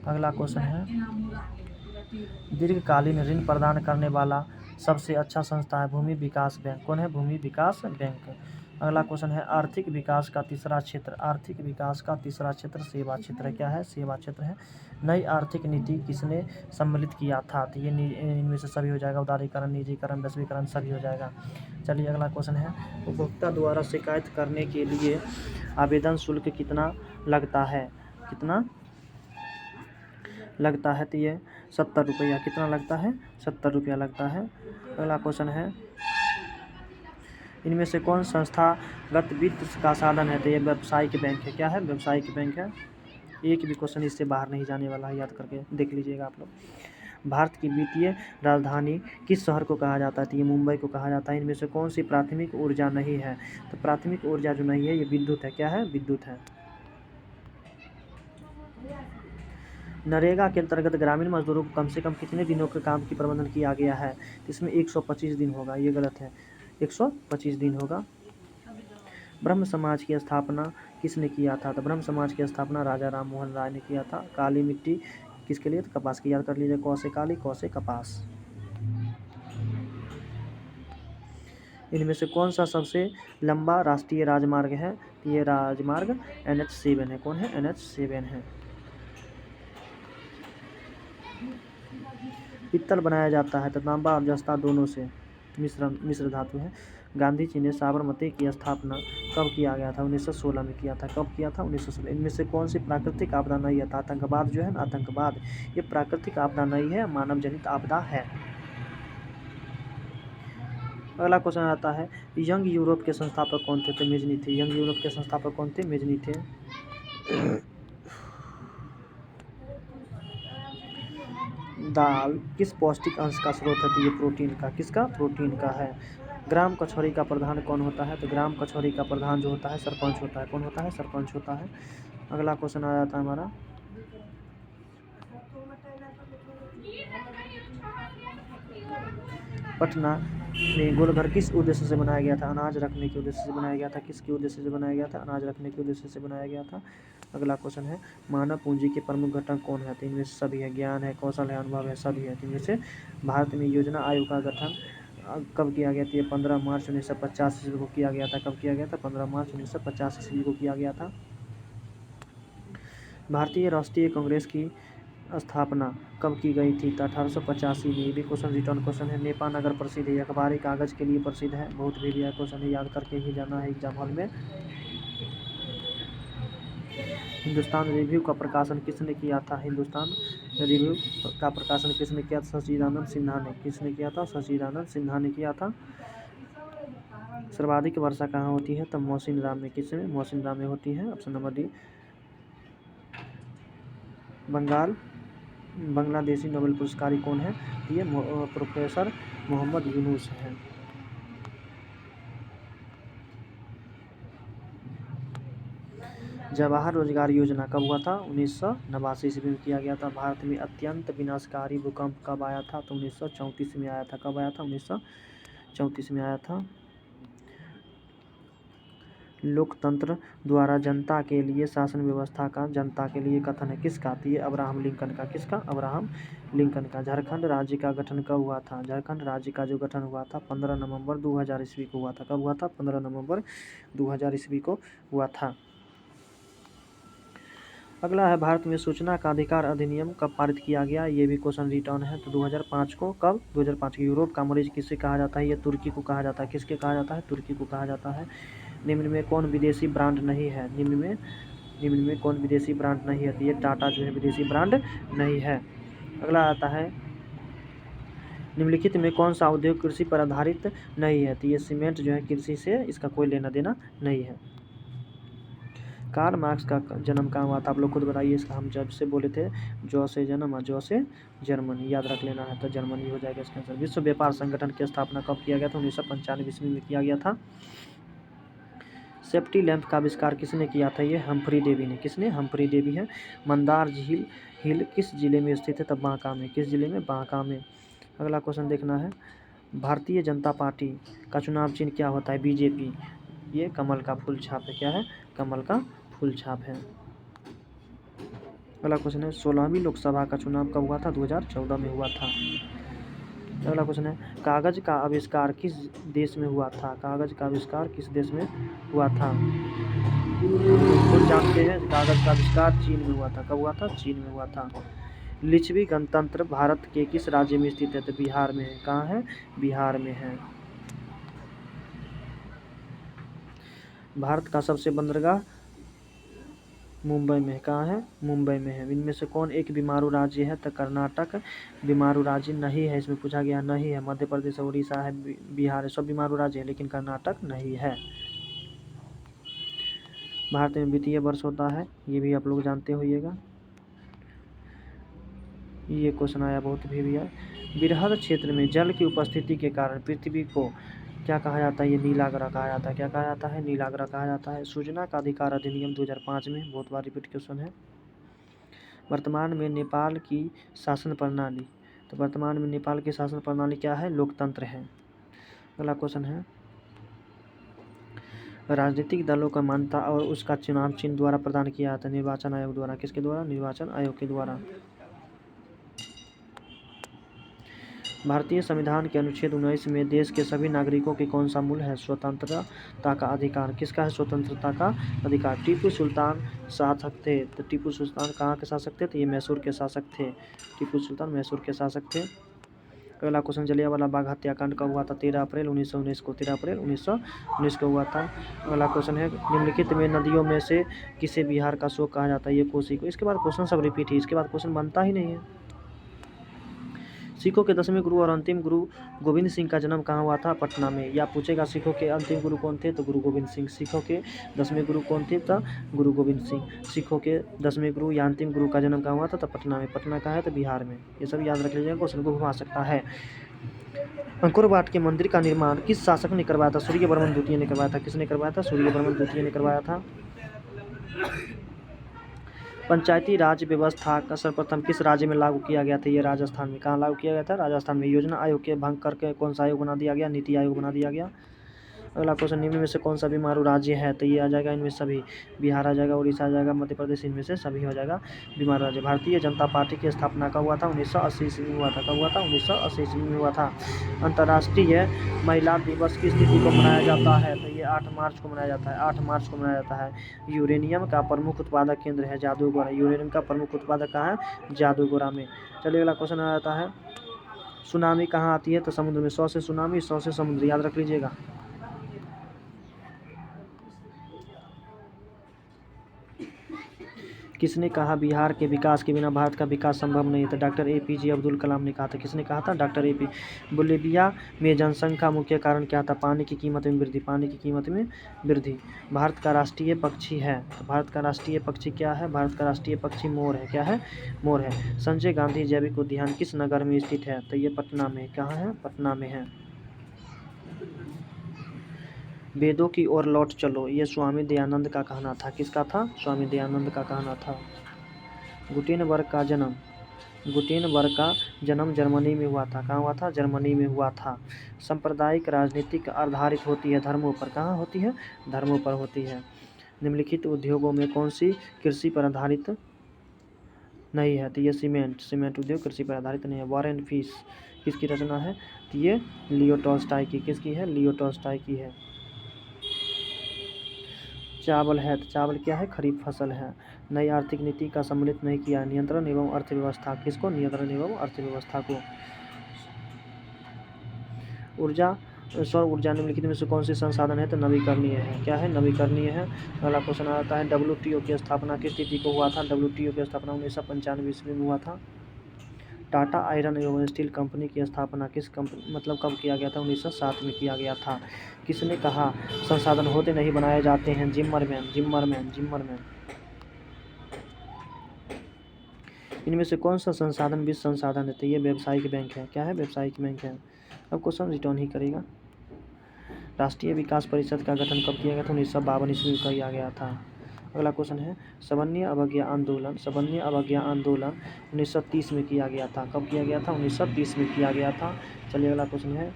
अगला क्वेश्चन है, दीर्घकालीन ऋण प्रदान करने वाला सबसे अच्छा संस्था है भूमि विकास बैंक। कौन है? भूमि विकास बैंक। अगला क्वेश्चन है, आर्थिक विकास का तीसरा क्षेत्र। आर्थिक विकास का तीसरा क्षेत्र सेवा क्षेत्र है। क्या है? सेवा क्षेत्र है। नई आर्थिक नीति किसने सम्मिलित किया था? तो ये इनमें से सभी हो जाएगा। उदारीकरण, निजीकरण, वैश्वीकरण, सभी हो जाएगा। चलिए अगला क्वेश्चन है, उपभोक्ता द्वारा शिकायत करने के लिए आवेदन शुल्क कितना लगता है? कितना लगता है? तो ये 70 रुपया। कितना लगता है? 70 रुपया लगता है। अगला क्वेश्चन है, इनमें से कौन संस्थागत वित्त का साधन है? तो ये व्यावसायिक बैंक है। क्या है? व्यावसायिक बैंक है। एक भी क्वेश्चन इससे बाहर नहीं जाने वाला है, याद करके देख लीजिएगा आप लोग। भारत की वित्तीय राजधानी किस शहर को कहा जाता है? तो ये मुंबई को कहा जाता है। इनमें से कौन सी प्राथमिक ऊर्जा नहीं है? तो प्राथमिक ऊर्जा जो नहीं है ये विद्युत है। क्या है? विद्युत है। नरेगा के अंतर्गत ग्रामीण मजदूरों को कम से कम कितने दिनों के काम की प्रबंधन किया गया है? इसमें 125 दिन होगा। ये गलत है। 125 दिन होगा। ब्रह्म समाज की स्थापना किसने किया था? तो ब्रह्म समाज की स्थापना राजा राम मोहन राय ने किया था। काली मिट्टी किसके लिए? तो कपास की। याद कर लीजिए, कौ से काली, कौ से कपास। इनमें से कौन सा सबसे लंबा राष्ट्रीय राजमार्ग है? ये राजमार्ग NH7 है। कौन है? NH7 है। पित्तल बनाया जाता है तो तांबा और जस्ता दोनों से मिश्र धातु है। गांधी जी ने साबरमती की स्थापना कब किया गया था? 1916 में किया था। कब किया था? 1916। इनमें से कौन सी प्राकृतिक आपदा नहीं है? आतंकवाद जो है ना, आतंकवाद ये प्राकृतिक आपदा नहीं है, मानव जनित आपदा है। अगला क्वेश्चन आता है, यंग यूरोप के संस्थापक कौन थे? तो मेजनी थे। यंग यूरोप के संस्थापक कौन थे? मेजनी थे। दाल किस पौष्टिक अंश का स्रोत है? तो ये प्रोटीन का। किसका? प्रोटीन का है। ग्राम कचौड़ी का प्रधान कौन होता है? तो ग्राम कचौड़ी का प्रधान जो होता है सरपंच होता है। कौन होता है? सरपंच होता है। अगला क्वेश्चन आ जाता है हमारा, पटना में गोलघर किस उद्देश्य से बनाया गया था? अनाज रखने के उद्देश्य से बनाया गया था। किसके उद्देश्य से बनाया गया था? अनाज रखने के उद्देश्य से बनाया गया था। अगला क्वेश्चन है, मानव पूंजी के प्रमुख घटक कौन है? तो इनमें से सभी है। ज्ञान है, कौशल है, अनुभव है, सभी है। इनमें से भारत में योजना आयोग का गठन कब किया गया था? ये 15 मार्च 1950 ईस्वी को किया गया था। कब किया गया था? 15 मार्च 1950 ईस्वी को किया गया था। भारतीय राष्ट्रीय कांग्रेस की स्थापना कब की गई थी? तो 1885 में। ये भी क्वेश्चन रिटर्न क्वेश्चन है। नेपा नगर प्रसिद्ध है, अखबारी कागज के लिए प्रसिद्ध है। बहुत भी यह क्वेश्चन है, याद करके ही जाना है एग्जाम हॉल में। हिंदुस्तान रिव्यू का प्रकाशन किसने किया था? हिंदुस्तान रिव्यू का प्रकाशन किसने किया था? सच्चिदानंद सिन्हा ने। किसने किया था? सच्चिदानंद सिन्हा ने किया था। सर्वाधिक वर्षा कहाँ होती है? तो मौसिन राम में। किसमें? मौसिन राम में होती है। Option number D. Bangladeshi Nobel पुरस्कारी कौन है? ये प्रोफेसर मोहम्मद यूनुस हैं। जवाहर रोजगार योजना कब हुआ था? 1989 ईस्वी में किया गया था। भारत में अत्यंत विनाशकारी भूकंप कब आया था? तो 1934 में आया था। कब आया था? 1934 में आया था। लोकतंत्र द्वारा जनता के लिए शासन व्यवस्था का जनता के लिए कथन है। किसका? तो ये अब्राहम लिंकन का। किसका? अब्राहम लिंकन का। झारखंड राज्य का गठन कब हुआ था? झारखंड राज्य का जो गठन हुआ था 15 नवंबर 2000 ईस्वी को हुआ था। कब हुआ था? 15 नवंबर 2000 ईस्वी को हुआ था। अगला है, भारत में सूचना का अधिकार अधिनियम कब पारित किया गया? ये भी क्वेश्चन रिटर्न है। तो 2005 को। कब? 2005 को। यूरोप का मरीज किसे कहा जाता है? ये तुर्की को कहा जाता है। किसके कहा जाता है? तुर्की को कहा जाता है। निम्न में कौन विदेशी ब्रांड नहीं है? निम्न में कौन विदेशी ब्रांड नहीं है? तो ये टाटा जो है विदेशी ब्रांड नहीं है। अगला आता है, निम्नलिखित में कौन सा उद्योग कृषि पर आधारित नहीं है? तो ये सीमेंट जो है कृषि से इसका कोई लेना देना नहीं है। कार्ल मार्क्स का जन्म कहाँ हुआ था? आप लोग खुद बताइए। इसका हम जब से बोले थे, जॉ से जन्म और जॉ से जर्मनी, याद रख लेना है। तो जर्मनी हो जाएगा इसका आंसर। विश्व व्यापार संगठन की स्थापना कब किया गया था? 1995 ईस्वी में किया गया था। सेफ्टी लैंप का आविष्कार किसने किया था? ये हम्फ्री डेवी ने। किसने? हम्फ्री डेवी है। मंदार झील हिल किस जिले में स्थित है? तो बांका में। किस जिले में? बांका में। अगला क्वेश्चन देखना है, भारतीय जनता पार्टी का चुनाव चिन्ह क्या होता है? बीजेपी। ये कमल का फूल छाप है। क्या है? कमल का फूल छाप है। अगला क्वेश्चन है, 16वीं लोकसभा का चुनाव कब हुआ था? 2014 में हुआ था। अगला क्वेश्चन है, कागज का आविष्कार किस देश में हुआ था? कागज का आविष्कार किस देश में हुआ था? खुद जानते हैं, कागज का आविष्कार चीन में हुआ था। कब हुआ था? चीन में हुआ था। लिच्छवी गणतंत्र भारत के किस राज्य में स्थित है? तो बिहार में है। कहाँ है? बिहार में है। भारत का सबसे बंदरगाह मुंबई में है। कहाँ है? मुंबई में है। इनमें से कौन एक बीमारू राज्य है? तो कर्नाटक बीमारू राज्य नहीं है। इसमें पूछा गया नहीं है। मध्य प्रदेश है, उड़ीसा है, बिहार है, सब बीमारू राज्य है, लेकिन कर्नाटक नहीं है। भारत में वित्तीय वर्ष होता है, ये भी आप लोग जानते होइएगा। ये क्वेश्चन आया बहुत भी है। बृहद क्षेत्र में जल की उपस्थिति के कारण पृथ्वी को क्या कहा जाता है? ये नीला ग्रह कहा जाता है। क्या कहा जाता है? नीला ग्रह कहा जाता है। सूचना का अधिकार अधिनियम 2005 में, बहुत बार रिपीट क्वेश्चन है। वर्तमान में नेपाल की शासन प्रणाली, तो वर्तमान में नेपाल की शासन प्रणाली क्या है? लोकतंत्र है। अगला क्वेश्चन है, राजनीतिक दलों का मान्यता और उसका चुनाव चिन्ह द्वारा प्रदान किया जाता है? निर्वाचन आयोग द्वारा। किसके द्वारा? निर्वाचन आयोग के द्वारा। भारतीय संविधान के अनुच्छेद 19 में देश के सभी नागरिकों के कौन सा मूल है? स्वतंत्रता का अधिकार। किसका है? स्वतंत्रता का अधिकार। टीपू सुल्तान शासक थे, तो टीपू सुल्तान कहाँ के शासक थे? तो ये मैसूर के शासक थे। टीपू सुल्तान मैसूर के शासक थे। अगला क्वेश्चन, जलियांवाला बाग हत्याकांड कब हुआ था? 13 अप्रैल 1919 को। 13 अप्रैल 1919 को हुआ था। अगला क्वेश्चन है, निम्नलिखित में नदियों में से किसे बिहार का शोक कहा जाता है? ये कोसी को। इसके बाद क्वेश्चन सब रिपीट है, इसके बाद क्वेश्चन बनता ही नहीं है। सिखों के 10वें गुरु और अंतिम गुरु गोविंद सिंह का जन्म कहाँ हुआ था? पटना में। या पूछेगा सिखों के अंतिम गुरु कौन थे? तो गुरु गोविंद सिंह। सिखों के 10वें गुरु कौन थे? तो गुरु गोविंद सिंह। सिखों के 10वें गुरु या अंतिम गुरु का जन्म कहाँ हुआ था? तो पटना में। पटना कहाँ है? तो बिहार में। ये सब याद रख लीजिएगा, क्वेश्चन को घुमा सकता है। अंकुरवाट के मंदिर का निर्माण किस शासक ने करवाया था? सूर्यवर्मन द्वितीय ने करवाया था। किसने करवाया था? सूर्यवर्मन द्वितीय ने करवाया था। पंचायती राज व्यवस्था का सर्वप्रथम किस राज्य में लागू किया गया था? ये राजस्थान में। कहाँ लागू किया गया था? राजस्थान में। योजना आयोग के भंग करके कौन सा आयोग बना दिया गया? नीति आयोग बना दिया गया। अगला क्वेश्चन, निम्न में से कौन सा बीमारू राज्य है? तो ये आ जाएगा इनमें सभी। बिहार आ जाएगा, उड़ीसा आ जाएगा, मध्य प्रदेश, इनमें से सभी हो जाएगा बीमारू राज्य। भारतीय जनता पार्टी की स्थापना कब हुआ था? 1980 ईस्वी में हुआ था। कब हुआ था? 1980 ईस्वी में हुआ था। अंतर्राष्ट्रीय महिला दिवस किस तिथि को मनाया जाता है? तो ये 8 मार्च को मनाया जाता है। 8 मार्च को मनाया जाता है। यूरेनियम का प्रमुख उत्पादक केंद्र है जादूगोरा। यूरेनियम का प्रमुख उत्पादक कहाँ है? जादूगोरा में। चलिए अगला क्वेश्चन आ जाता है, सुनामी कहाँ आती है? तो समुद्र में। 100 से सुनामी, 100 से समुद्र, याद रख लीजिएगा। किसने कहा बिहार के विकास के बिना भारत का विकास संभव नहीं था? डॉक्टर APJ अब्दुल कलाम ने कहा था। किसने कहा था? Doctor AP। बोलिविया में जनसंख्या मुख्य कारण क्या था? पानी की कीमत में वृद्धि। पानी की कीमत में वृद्धि। भारत का राष्ट्रीय पक्षी है, तो भारत का राष्ट्रीय पक्षी क्या है? भारत का राष्ट्रीय पक्षी मोर है। क्या है? मोर है। संजय गांधी जैविक उद्यान किस नगर में स्थित है? तो ये पटना में। कहाँ है? पटना में है। वेदों की ओर लौट चलो, ये स्वामी दयानंद का कहना था। किसका था? स्वामी दयानंद का कहना था। गुटेनबर्ग का जन्म जर्मनी में हुआ था। कहाँ हुआ था? जर्मनी में हुआ था। सांप्रदायिक राजनीति आधारित होती है धर्मों पर। कहाँ होती है? धर्मों पर होती है। निम्नलिखित उद्योगों में कौन सी कृषि पर आधारित नहीं है? तो ये सीमेंट उद्योग कृषि पर आधारित नहीं है। वॉर एंड पीस किसकी रचना है? तो ये लियो टॉल्स्टॉय की। किसकी है? लियो टॉल्स्टॉय की है। चावल है, तो चावल क्या है? खरीफ फसल है। नई आर्थिक नीति का सम्मिलित नहीं किया, नियंत्रण एवं अर्थव्यवस्था। किसको? नियंत्रण एवं अर्थव्यवस्था को। सौर ऊर्जा निम्नलिखित में से कौन सी संसाधन है? तो नवीकरणीय है। क्या है? नवीकरणीय है। अगला क्वेश्चन आता है, WTO की स्थापना किस तिथि को हुआ था? WTO की स्थापना 1995 ईस्वी में हुआ था। टाटा आयरन एवं स्टील कंपनी की स्थापना कब किया गया था? 1907 में किया गया था। किसने कहा संसाधन होते नहीं बनाए जाते हैं? जिम्मरमैन। इनमें से कौन सा संसाधन विश्व संसाधन है? तो ये व्यावसायिक बैंक है। क्या है? व्यावसायिक बैंक है। अब क्वेश्चन रिटर्न ही करेगा। राष्ट्रीय विकास परिषद का गठन कब किया गया था? 1952 ईस्वी में किया गया था। अगला क्वेश्चन है, सवर्णीय अवज्ञा आंदोलन 1930 में किया गया था। कब किया गया था? 1930 में किया गया था। चलिए अगला क्वेश्चन है,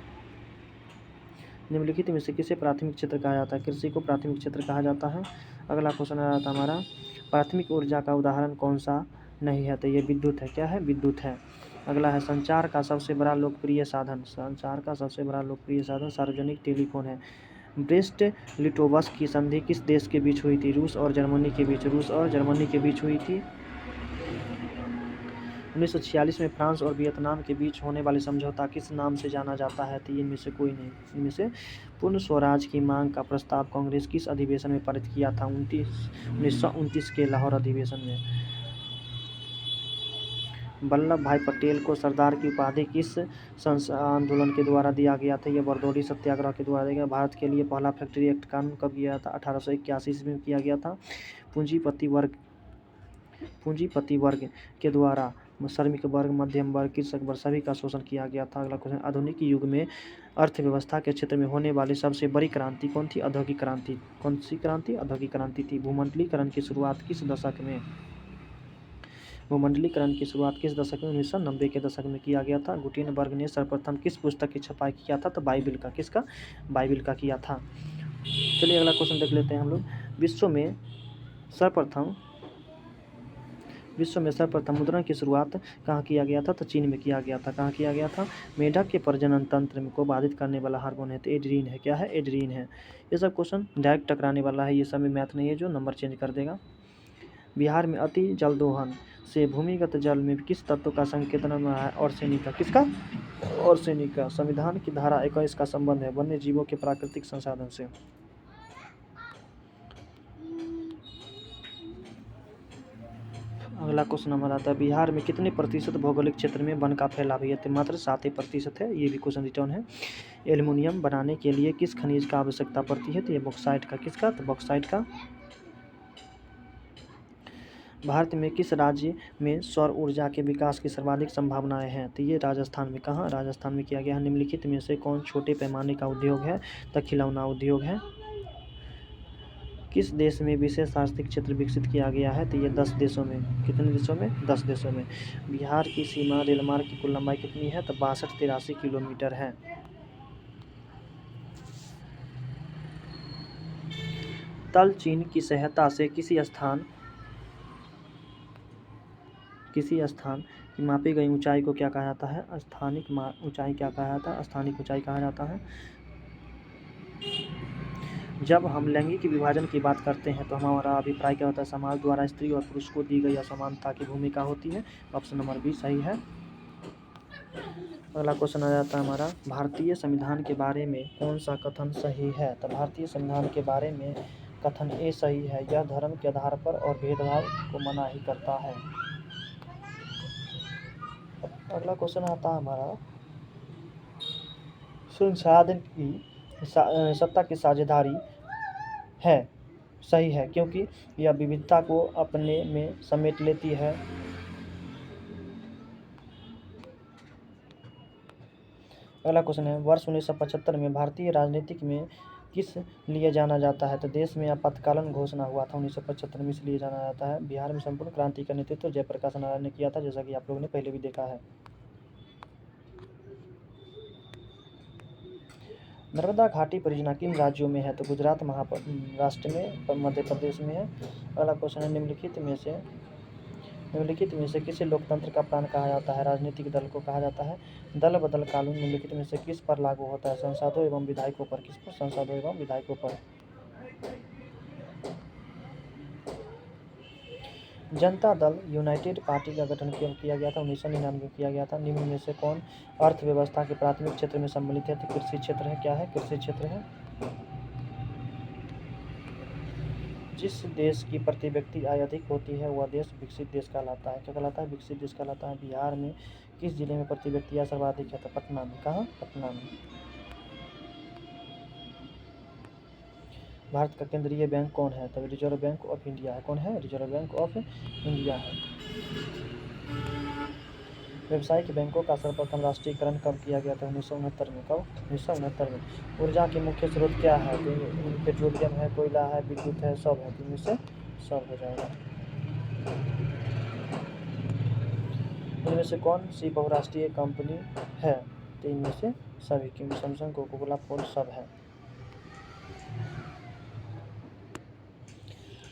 निम्नलिखित में से किसे प्राथमिक क्षेत्र कहा जाता है? कृषि को प्राथमिक क्षेत्र कहा जाता है। अगला क्वेश्चन आ जाता है हमारा, प्राथमिक ऊर्जा का उदाहरण कौन सा नहीं है? तो ये विद्युत है। क्या है? विद्युत है। अगला है, संचार का सबसे बड़ा लोकप्रिय साधन सार्वजनिक टेलीफोन है। ब्रेस्ट लिटोवस्क की संधि किस देश के बीच हुई थी? रूस और जर्मनी के बीच हुई थी। 1946 में फ्रांस और वियतनाम के बीच होने वाले समझौता किस नाम से जाना जाता है? तो इनमें से कोई नहीं। इनमें से पूर्ण स्वराज की मांग का प्रस्ताव कांग्रेस किस अधिवेशन में पारित किया था? 1929 के लाहौर अधिवेशन में। वल्लभ भाई पटेल को सरदार की उपाधि किस आंदोलन के द्वारा दिया गया था? यह बरदौली सत्याग्रह के द्वारा दिया गया। भारत के लिए पहला फैक्ट्री एक्ट कानून कब किया था? 1881 ईस्वी में किया गया था। पूंजीपति वर्ग के द्वारा श्रमिक वर्ग, मध्यम वर्ग, कृषक वर्ग सभी का शोषण किया गया था। अगला क्वेश्चन, आधुनिक युग में अर्थव्यवस्था के क्षेत्र में होने वाली सबसे बड़ी क्रांति कौन थी? औद्योगिक क्रांति। कौन सी क्रांति? औद्योगिक क्रांति थी। भूमंडलीकरण की शुरुआत किस दशक में? 1990 के दशक में किया गया था। गुटेनबर्ग ने सर्वप्रथम किस पुस्तक की छपाई किया था? तो बाइबिल का। किसका? बाइबिल का किया था। चलिए अगला क्वेश्चन देख लेते हैं हम लोग। विश्व में सर्वप्रथम मुद्रण की शुरुआत कहाँ किया गया था? तो चीन में किया गया था। कहाँ किया गया था? मेढक के प्रजनन तंत्र को बाधित करने वाला हार्मोन है, तो एड्रीन है। क्या है? एड्रीन है। ये सब क्वेश्चन डायरेक्ट टकराने वाला है, ये सब में मैथ नहीं है जो नंबर चेंज कर देगा। बिहार में अति जल दोहन से भूमिगत जल में किस तत्व का संकेतन रहा है? आर्सेनिक का। किसका? आर्सेनिक का। संविधान की धारा 21 का संबंध है वन्य जीवों के प्राकृतिक संसाधन से। अगला क्वेश्चन हमारा आता है बिहार में कितने प्रतिशत भौगोलिक क्षेत्र में वन का फैलाव है? तो मात्र 7% है। ये भी क्वेश्चन रिटर्न है। एल्युमिनियम बनाने के लिए किस खनिज का आवश्यकता पड़ती है? तो ये बॉक्साइट का। किसका? तो बॉक्साइट का। भारत में किस राज्य में सौर ऊर्जा के विकास की सर्वाधिक संभावनाएं हैं? तो ये राजस्थान में। कहाँ? राजस्थान में किया गया है। निम्नलिखित में से कौन छोटे पैमाने का उद्योग है? तो खिलौना उद्योग है। किस देश में विशेष आर्थिक क्षेत्र विकसित किया गया है? तो ये 10 देशों में। कितने देशों में? 10 देशों में। बिहार की सीमा रेलमार्ग की कुल लंबाई कितनी है? तो 62-83 किलोमीटर है। तल चिन्ह की सहायता से किसी स्थान की मापी गई ऊंचाई को क्या कहा जाता है? स्थानिक ऊंचाई क्या कहा जाता है? स्थानिक ऊंचाई कहा जाता है। जब हम लैंगिक विभाजन की बात करते हैं तो हमारा अभिप्राय क्या होता है? समाज द्वारा स्त्री और पुरुष को दी गई असमानता की भूमिका होती है। ऑप्शन नंबर बी सही है। अगला क्वेश्चन आ जाता है हमारा भारतीय संविधान के बारे में कौन सा कथन सही है? तो भारतीय संविधान के बारे में कथन ए सही है। यह धर्म के आधार पर और भेदभाव को मना ही करता है। अगला क्वेश्चन आता है हमारा संसाधन की सत्ता की साझेदारी है सही है क्योंकि यह विविधता को अपने में समेट लेती है। अगला क्वेश्चन है वर्ष 1975 में भारतीय राजनीतिक में किस लिए जाना जाता है? तो देश में आपातकालीन घोषणा हुआ था 1975 में, इसलिए जाना जाता है। बिहार में संपूर्ण क्रांति का नेतृत्व जयप्रकाश नारायण ने किया था, जैसा कि आप लोगों ने पहले भी देखा है। नर्मदा घाटी परियोजना किन राज्यों में है? तो गुजरात महाराष्ट्र में, मध्य प्रदेश में है। अगला क्वेश्चन है निम्नलिखित में से किसे लोकतंत्र का प्राण कहा जाता है? राजनीतिक दल को कहा जाता है। दल बदल कानून निम्नलिखित में से किस पर लागू होता है? सांसदों एवं विधायकों पर। किस पर? सांसदों एवं विधायकों पर। जनता दल यूनाइटेड पार्टी का गठन कब किया गया था? 1999 में किया गया था। निम्न में से कौन अर्थव्यवस्था के प्राथमिक क्षेत्र में सम्मिलित है? तो कृषि क्षेत्र है। क्या है? कृषि क्षेत्र है। जिस देश की प्रति व्यक्ति आय अधिक होती है वह देश विकसित देश कहलाता है। क्या कहलाता है? विकसित देश कहलाता है। बिहार में किस जिले में प्रति व्यक्ति आय सर्वाधिक है? तो पटना में। कहाँ? पटना में। भारत का केंद्रीय बैंक कौन है? तो रिजर्व बैंक ऑफ इंडिया है। कौन है? रिजर्व बैंक ऑफ इंडिया है। व्यावसायिक बैंकों का सर्वप्रथम राष्ट्रीयकरण कब किया गया था? 1969 में। कब? 1969 में। ऊर्जा के मुख्य स्रोत क्या है? पेट्रोलियम है, कोयला है, विद्युत है, सब है। इनमें से सब हो जाएगा। इनमें से कौन सी बहुराष्ट्रीय कंपनी है? तो इनमें से सभी, क्योंकि सैमसंग, कोका-कोला, फोर्ड सब है।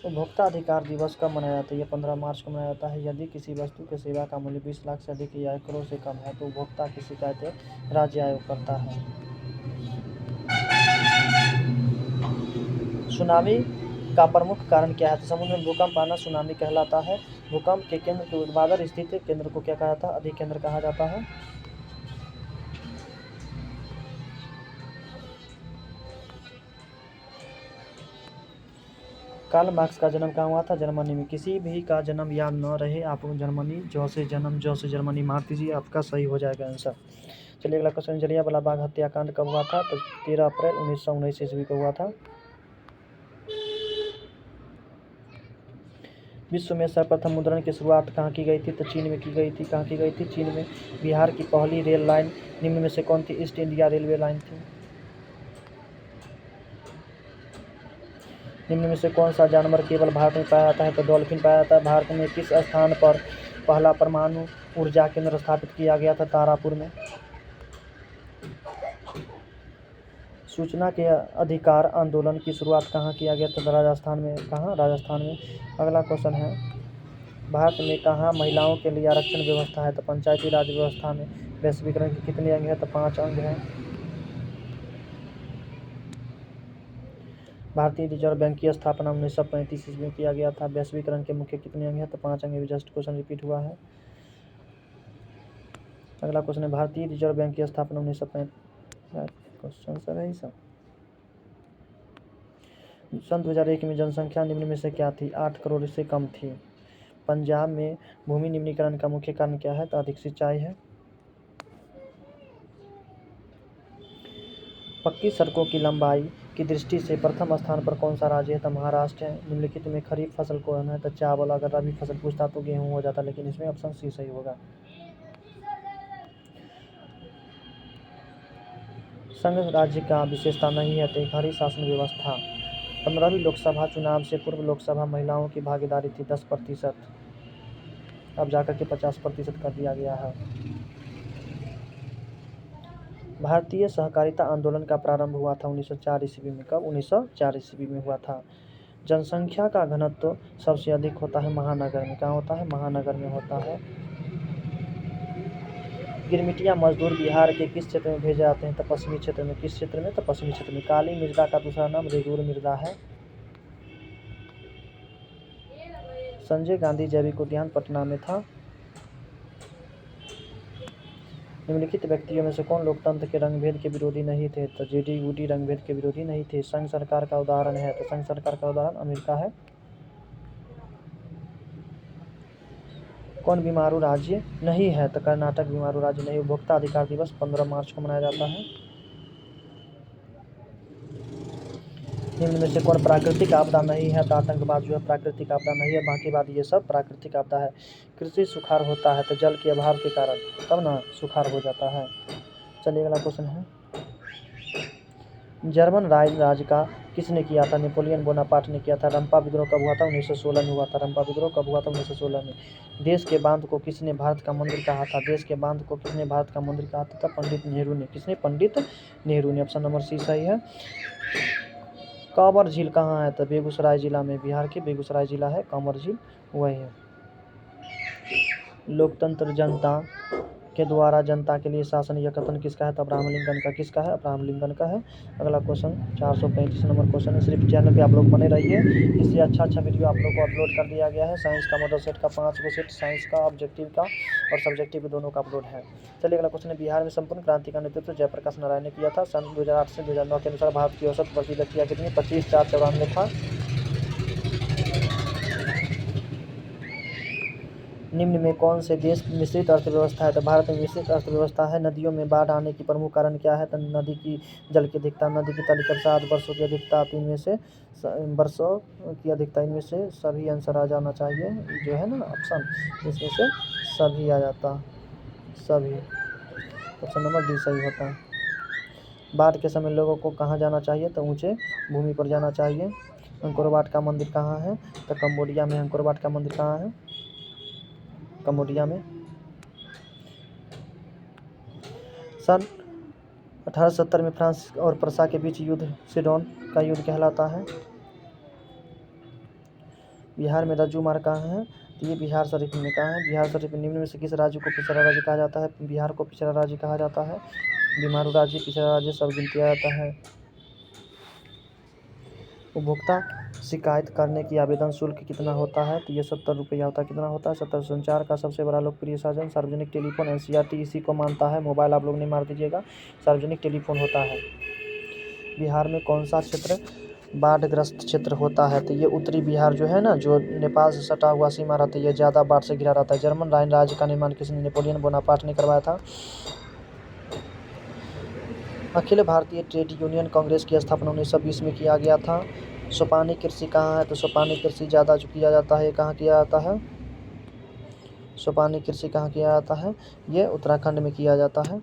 उपभोक्ता अधिकार दिवस कब मनाया जाता है? यह 15 मार्च को मनाया जाता है। यदि किसी वस्तु के सेवा का मूल्य 20 लाख से अधिक या 1 करोड़ से कम है तो उपभोक्ता की शिकायतें राज्य आयोग करता है। सुनामी का प्रमुख कारण क्या है? तो समुद्र में भूकंप आना सुनामी कहलाता है। भूकंप के केंद्र के ऊर्ध्वाधर स्थित केंद्र को क्या कहा जाता है? अधिकेंद्र कहा जाता है। कार्ल मार्क्स का जन्म कहाँ हुआ था? जर्मनी में। किसी भी का जन्म याद न रहे आपको, जर्मनी जो से जर्मनी मार दीजिए, आपका सही हो जाएगा आंसर। चलिए अगला क्वेश्चन, जलियांवाला बाग हत्याकांड कब हुआ था? तो 13 अप्रैल 1919 ईस्वी को हुआ था। विश्व में सर्वप्रथम मुद्रण की शुरुआत कहाँ की गई थी? तो चीन में की गई थी। कहाँ की गई थी? चीन में। बिहार की पहली रेल लाइन निम्न में से कौन थी? ईस्ट इंडिया रेलवे लाइन थी। निम्न में से कौन सा जानवर केवल भारत में पाया जाता है? तो डॉल्फिन पाया जाता है। भारत में किस स्थान पर पहला परमाणु ऊर्जा केंद्र स्थापित किया गया था? तारापुर में। सूचना के अधिकार आंदोलन की शुरुआत कहाँ किया गया था? राजस्थान में। कहाँ? राजस्थान में। अगला क्वेश्चन है भारत में कहाँ महिलाओं के लिए आरक्षण व्यवस्था है? तो पंचायती राज व्यवस्था में। वैश्वीकरण के कितने अंग हैं? तो 5 अंग हैं। भारतीय रिजर्व बैंक की स्थापना 1935 ईस्वी में किया गया था। वैश्वीकरण के मुख्य कितने अंग हैं? तो 5 अंग। जस्ट क्वेश्चन रिपीट हुआ है। अगला क्वेश्चन है भारतीय रिजर्व बैंक की स्थापना 1935। क्वेश्चन सब है सब। सन 2001 में जनसंख्या निम्न में से क्या थी? 8 करोड़ से कम थी। पंजाब में भूमि निम्नीकरण का मुख्य कारण क्या है? तो अधिक सिंचाई है। पक्की सड़कों की लंबाई की दृष्टि से प्रथम स्थान पर कौन सा राज्य है? तो महाराष्ट्र है। निम्नलिखित में खरीफ फसल कौन है? तो चावल। अगर रबी फसल पूछता तो गेहूं हो जाता, लेकिन इसमें ऑप्शन सी सही होगा। संघ राज्य का विशेषता नहीं है, त्रिखारी शासन व्यवस्था। 15वीं लोकसभा चुनाव से पूर्व लोकसभा महिलाओं की भागीदारी थी 10%, अब जाकर के 50% कर दिया गया है। भारतीय सहकारिता आंदोलन का प्रारंभ हुआ था 1904 ईस्वी में। कब? 1904 ईस्वी में हुआ था। जनसंख्या का घनत्व सबसे अधिक होता है महानगर में। कहाँ होता है? महानगर में होता है। गिरमिटिया मजदूर बिहार के किस क्षेत्र में भेजे जाते हैं? तो पश्चिमी क्षेत्र में। किस क्षेत्र में? तो पश्चिमी क्षेत्र में। काली मृदा का दूसरा नाम रेगुर मृदा है। संजय गांधी जैविक उद्यान पटना में था। निम्नलिखित व्यक्तियों में से कौन लोकतंत्र के रंगभेद के विरोधी नहीं थे? तो जेडी वुडी रंगभेद के विरोधी नहीं थे। संघ सरकार का उदाहरण है, तो संघ सरकार का उदाहरण अमेरिका है। कौन बीमारू राज्य नहीं है? तो कर्नाटक बीमारू राज्य नहीं। उपभोक्ता अधिकार दिवस 15 मार्च को मनाया जाता है। निम्न में से कौन प्राकृतिक आपदा नहीं है? तो आतंकवाद जो है प्राकृतिक आपदा नहीं है, बाकी बात ये सब प्राकृतिक आपदा है। कृषि सुखाड़ होता है तो जल के अभाव के कारण, तब ना सुखाड़ हो जाता है। चलिए अगला क्वेश्चन है, जर्मन राज्य का किसने किया था? नेपोलियन बोनापार्ट ने किया था। रंपा विद्रोह कब हुआ था? 1916 में हुआ था। रंपा विद्रोह कब हुआ था? 1916 में। देश के बांध को किसने भारत का मंदिर कहा था? देश के बांध को किसने भारत का मंदिर कहा था? पंडित नेहरू ने। किसने? पंडित नेहरू ने। ऑप्शन नंबर सी सही है। कांवर झील कहाँ है? तो बेगूसराय जिला में। बिहार के बेगूसराय जिला है कांवर झील, वही है। लोकतंत्र जनता के द्वारा जनता के लिए शासन या कथन किसका है? तो अब्राहम लिंकन का। किसका है? अब्राहम लिंकन का है। अगला क्वेश्चन 435 नंबर क्वेश्चन है। सिर्फ चैनल पे आप लोग बने रहिए, इससे अच्छा वीडियो आप लोग को अपलोड कर दिया गया है। साइंस का मॉडल सेट का 5 गो सेट, साइंस का, ऑब्जेक्टिव का और सब्जेक्टिव दोनों का अपलोड है। चलिए अगला क्वेश्चन है, बिहार में संपूर्ण क्रांति का नेतृत्व जयप्रकाश नारायण ने किया था। सन 2008 से 2009 के अनुसार भारत की औसत प्रति व्यक्ति कितनी? 25,494 था। निम्न में कौन से देश मिश्रित अर्थव्यवस्था है? तो भारत में मिश्रित अर्थव्यवस्था है। नदियों में बाढ़ आने की प्रमुख कारण क्या है? तो नदी की जल की अधिकता, नदी की तालिका 7 वर्षों की अधिकता, इनमें से वर्षों की अधिकता, इनमें से सभी आंसर आ जाना चाहिए, जो है ना ऑप्शन, इसमें से सभी आ जाता, सभी। ऑप्शन नंबर डी सही होता है। बाढ़ के समय लोगों को कहाँ जाना चाहिए? तो ऊंचे भूमि पर जाना चाहिए। अंकोर वाट का मंदिर कहाँ है? तो कंबोडिया में। अंकोर वाट का मंदिर कहाँ है? कंबोडिया में। सन 1870 में फ्रांस और प्रसा के बीच युद्ध सिडोन का युद्ध कहलाता है। बिहार में रज्जू मार्ग कहाँ है? तो ये बिहार शरीफ में कहाँ है? बिहार शरीफ में। निम्न में से किस राज्य को पिछड़ा राज्य कहा जाता है? बिहार को पिछड़ा राज्य कहा जाता है। बीमारू राज्य, पिछड़ा राज्य सब गिनती आ जाता है। उपभोक्ता शिकायत करने की आवेदन शुल्क कितना होता है? तो ये 70 रुपया होता है। कितना होता है? 70। संचार का सबसे बड़ा लोकप्रिय साधन सार्वजनिक टेलीफोन। एनसीईआरटी इसी को मानता है। मोबाइल आप लोग नहीं मार दीजिएगा, सार्वजनिक टेलीफोन होता है। बिहार में कौन सा क्षेत्र बाढ़ग्रस्त क्षेत्र होता है? तो ये उत्तरी बिहार जो है ना, जो नेपाल से सटा हुआ सीमा रहता है, ये ज़्यादा बाढ़ से घिरा रहता है। जर्मन राइन राज्य का निर्माण किसने? नेपोलियन बोनापार्ट ने करवाया था। अखिल भारतीय ट्रेड यूनियन कांग्रेस की स्थापना 1920 में किया गया था। सोपानी कृषि कहाँ है? तो सोपानी कृषि ज़्यादा जो किया जाता है, कहाँ किया जाता है? सोपानी कृषि कहाँ किया जाता है? ये उत्तराखंड में किया जाता है।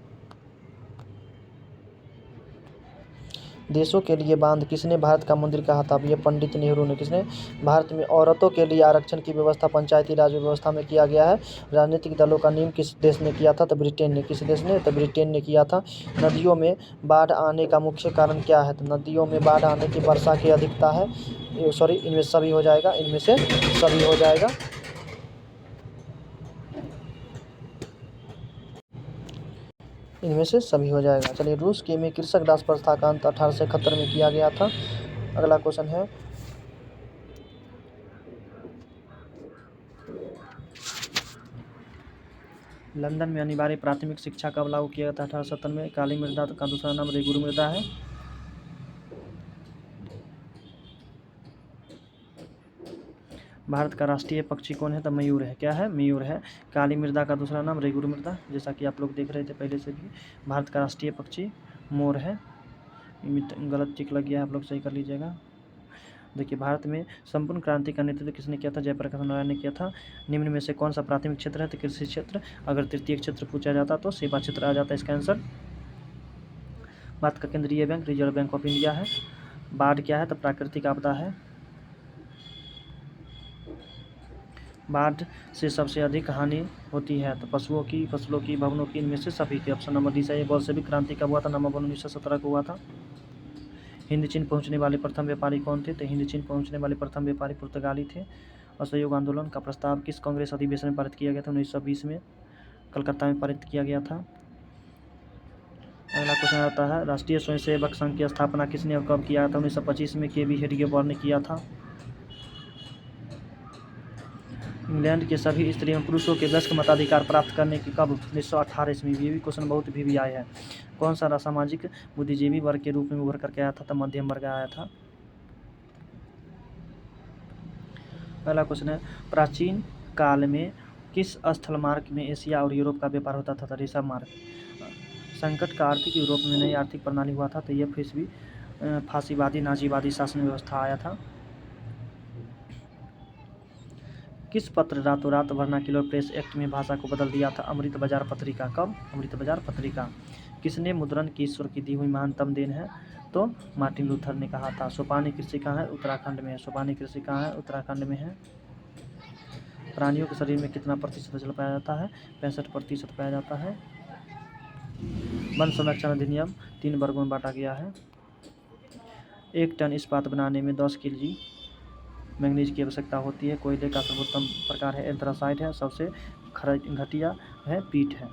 देशों के लिए बांध किसने भारत का मंदिर कहा था? ये पंडित नेहरू ने। किसने? भारत में औरतों के लिए आरक्षण की व्यवस्था पंचायती राज व्यवस्था में किया गया है। राजनीतिक दलों का नियम किस देश ने किया था? तो ब्रिटेन ने। किस देश ने? तो ब्रिटेन ने किया था। नदियों में बाढ़ आने का मुख्य कारण क्या है? तो नदियों में बाढ़ आने की वर्षा की अधिकता है। सॉरी, इनमें सभी हो जाएगा, इनमें से सभी हो जाएगा। इनमें से सभी हो जाएगा। चलिए, रूस के में कृषक दास प्रथा का अंत 1871 में किया गया था। अगला क्वेश्चन है लंदन में अनिवार्य प्राथमिक शिक्षा कब लागू किया गया था? 1870 में। काली मृदा का दूसरा नाम रेगुरु मृदा है। भारत का राष्ट्रीय पक्षी कौन है? तो मयूर है। क्या है? मयूर है। काली मृदा का दूसरा नाम रेगुरु मृदा, जैसा कि आप लोग देख रहे थे पहले से भी। भारत का राष्ट्रीय पक्षी मोर है। गलत टिक लग गया, आप लोग सही कर लीजिएगा। देखिए, भारत में संपूर्ण क्रांति का नेतृत्व किसने किया था? जयप्रकाश नारायण ने किया था। निम्न में से कौन सा प्राथमिक क्षेत्र है? तो कृषि क्षेत्र। अगर तृतीय क्षेत्र पूछा जाता तो सेवा क्षेत्र आ जाता इसका आंसर। भारत का केंद्रीय bank reserve bank of India है। बाढ़ क्या है? तो प्राकृतिक आपदा है। बाढ़ से सबसे अधिक हानि होती है तो पशुओं की, फसलों की, भवनों की, इनमें से सभी की। ऑप्शन नंबर डी सही है। बोल्शेविक क्रांति कब हुआ था? नवंबर 1917 को हुआ था। हिंद चीन पहुंचने वाले प्रथम व्यापारी कौन थे? तो हिंद चीन पहुंचने वाले प्रथम व्यापारी पुर्तगाली थे। असहयोग आंदोलन का प्रस्ताव किस कांग्रेस अधिवेशन में पारित किया गया था? 1920 में कलकत्ता में पारित किया गया था। अगला क्वेश्चन आता है राष्ट्रीय स्वयंसेवक संघ की स्थापना किसने और कब किया था? 1925 में के वी हेडगेवार ने किया था। इंग्लैंड के सभी स्त्री एवं पुरुषों के वयस्क मताधिकार प्राप्त करने की कब? 1918 ईस्वी में। ये भी क्वेश्चन बहुत भी आया है। कौन सा सामाजिक बुद्धिजीवी वर्ग के रूप में उभर करके आया था? तो मध्यम वर्ग आया था। पहला क्वेश्चन है प्राचीन काल में किस स्थल मार्ग में एशिया और यूरोप का व्यापार होता था? ऋषभ मार्ग। संकट का आर्थिक यूरोप में नई आर्थिक प्रणाली हुआ था तो यह फिर फांसीवादी नाजीवादी शासन व्यवस्था आया था। किस पत्र रातों रात वर्नाक्युलर प्रेस एक्ट में भाषा को बदल दिया था? अमृत बाजार पत्रिका। कब? अमृत बाजार पत्रिका। किसने मुद्रण की ईश्वर की दी हुई महानतम देन है? तो मार्टिन लूथर ने कहा था। सोपानी कृषि कहाँ है? उत्तराखंड में है। सोपानी कृषि कहाँ है? उत्तराखंड में है। प्राणियों के शरीर में कितना प्रतिशत जल पाया जाता है? 65% पाया जाता है। वन संरक्षण अधिनियम 3 वर्गों में बांटा गया है। 1 टन इस्पात बनाने में 10 kg मैंगनीज की आवश्यकता होती है। कोयले का सर्वोत्तम प्रकार है एंथ्रासाइट है। सबसे घटिया है पीट है।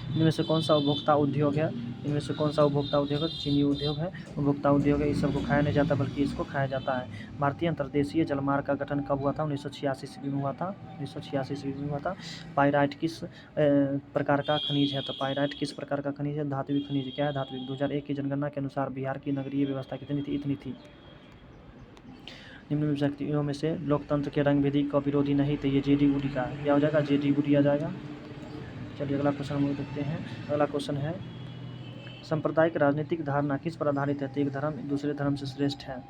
इनमें से कौन सा उपभोक्ता उद्योग है? इनमें से कौन सा उपभोक्ता उद्योग है? चीनी उद्योग है। उपभोक्ता उद्योग है। इस सबको खाया नहीं जाता बल्कि इसको खाया जाता है। भारतीय अंतर्देशीय जलमार्ग का गठन कब हुआ था? 1986 ईस्वी में हुआ था। 1986 ईस्वी में हुआ था। पाइराइट किस प्रकार का खनिज है? तो पाइराइट किस प्रकार का खनिज है? धात्विक खनिज। क्या है? धात्विक। 2001 की जनगणना के अनुसार बिहार की नगरीय व्यवस्था कितनी थी? इतनी थी। निम्न व्यक्तियों में से लोकतंत्र के रंग विधि का विरोधी नहीं तो ये जेडी बूडी का क्या हो जाएगा? जेडी बूडी आ जाएगा। चलिए अगला क्वेश्चन हम लोग देखते हैं। अगला क्वेश्चन है सांप्रदायिक राजनीतिक धारणा किस पर आधारित है? तो एक धर्म दूसरे धर्म से श्रेष्ठ है।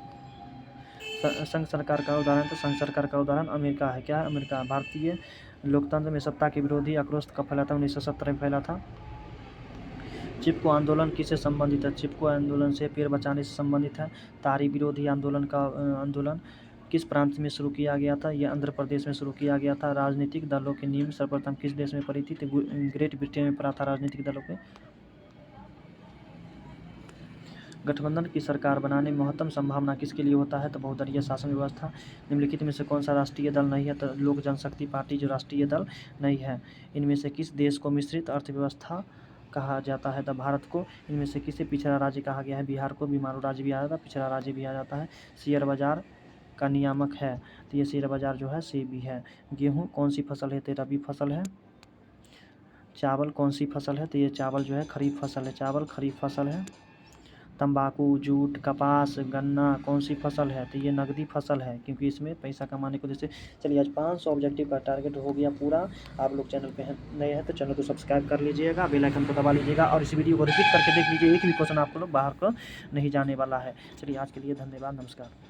संघ सरकार का उदाहरण? तो संघ सरकार का उदाहरण अमेरिका है। क्या है? अमेरिका। भारतीय लोकतंत्र में सत्ता के विरोधी आक्रोश कब फैला था? 1970 में फैला था। चिपको आंदोलन किससे संबंधित है? चिपको आंदोलन से पेड़ बचाने से संबंधित है। तारी विरोधी आंदोलन का आंदोलन किस प्रांत में शुरू किया गया था? यह आंध्र प्रदेश में शुरू किया गया था। राजनीतिक दलों की नींव सर्वप्रथम किस देश में पड़ी थी? तो ग्रेट ब्रिटेन में पड़ा था राजनीतिक दलों के। गठबंधन की सरकार बनाने में महत्तम संभावना किसके लिए होता है? तो बहुदलीय शासन व्यवस्था। निम्नलिखित में से कौन सा राष्ट्रीय दल नहीं है? तो लोक जनशक्ति पार्टी जो राष्ट्रीय दल नहीं है। इनमें से किस देश को मिश्रित अर्थव्यवस्था कहा जाता है? तो भारत को। इनमें से किसे पिछड़ा राज्य कहा गया है? बिहार को बीमारू राज्य भी आ जाता है, पिछड़ा राज्य भी आ जाता है। शेयर बाजार का नियामक है तो ये शेयर बाजार जो है सेबी है। गेहूँ कौन सी फसल है? तो रबी फसल है। चावल कौन सी फसल है? तो ये चावल जो है खरीफ फसल है। चावल खरीफ फसल है। तंबाकू, जूट, कपास, गन्ना कौन सी फसल है? तो ये नकदी फसल है क्योंकि इसमें पैसा कमाने को जैसे। चलिए आज 500 ऑब्जेक्टिव का टारगेट हो गया पूरा। आप लोग चैनल पे नए हैं तो चैनल को सब्सक्राइब कर लीजिएगा, बेल आइकन को दबा लीजिएगा और इस वीडियो को रिपीट करके देख लीजिए। एक भी क्वेश्चन आपको लोग बाहर को नहीं जाने वाला है। चलिए आज के लिए धन्यवाद, नमस्कार।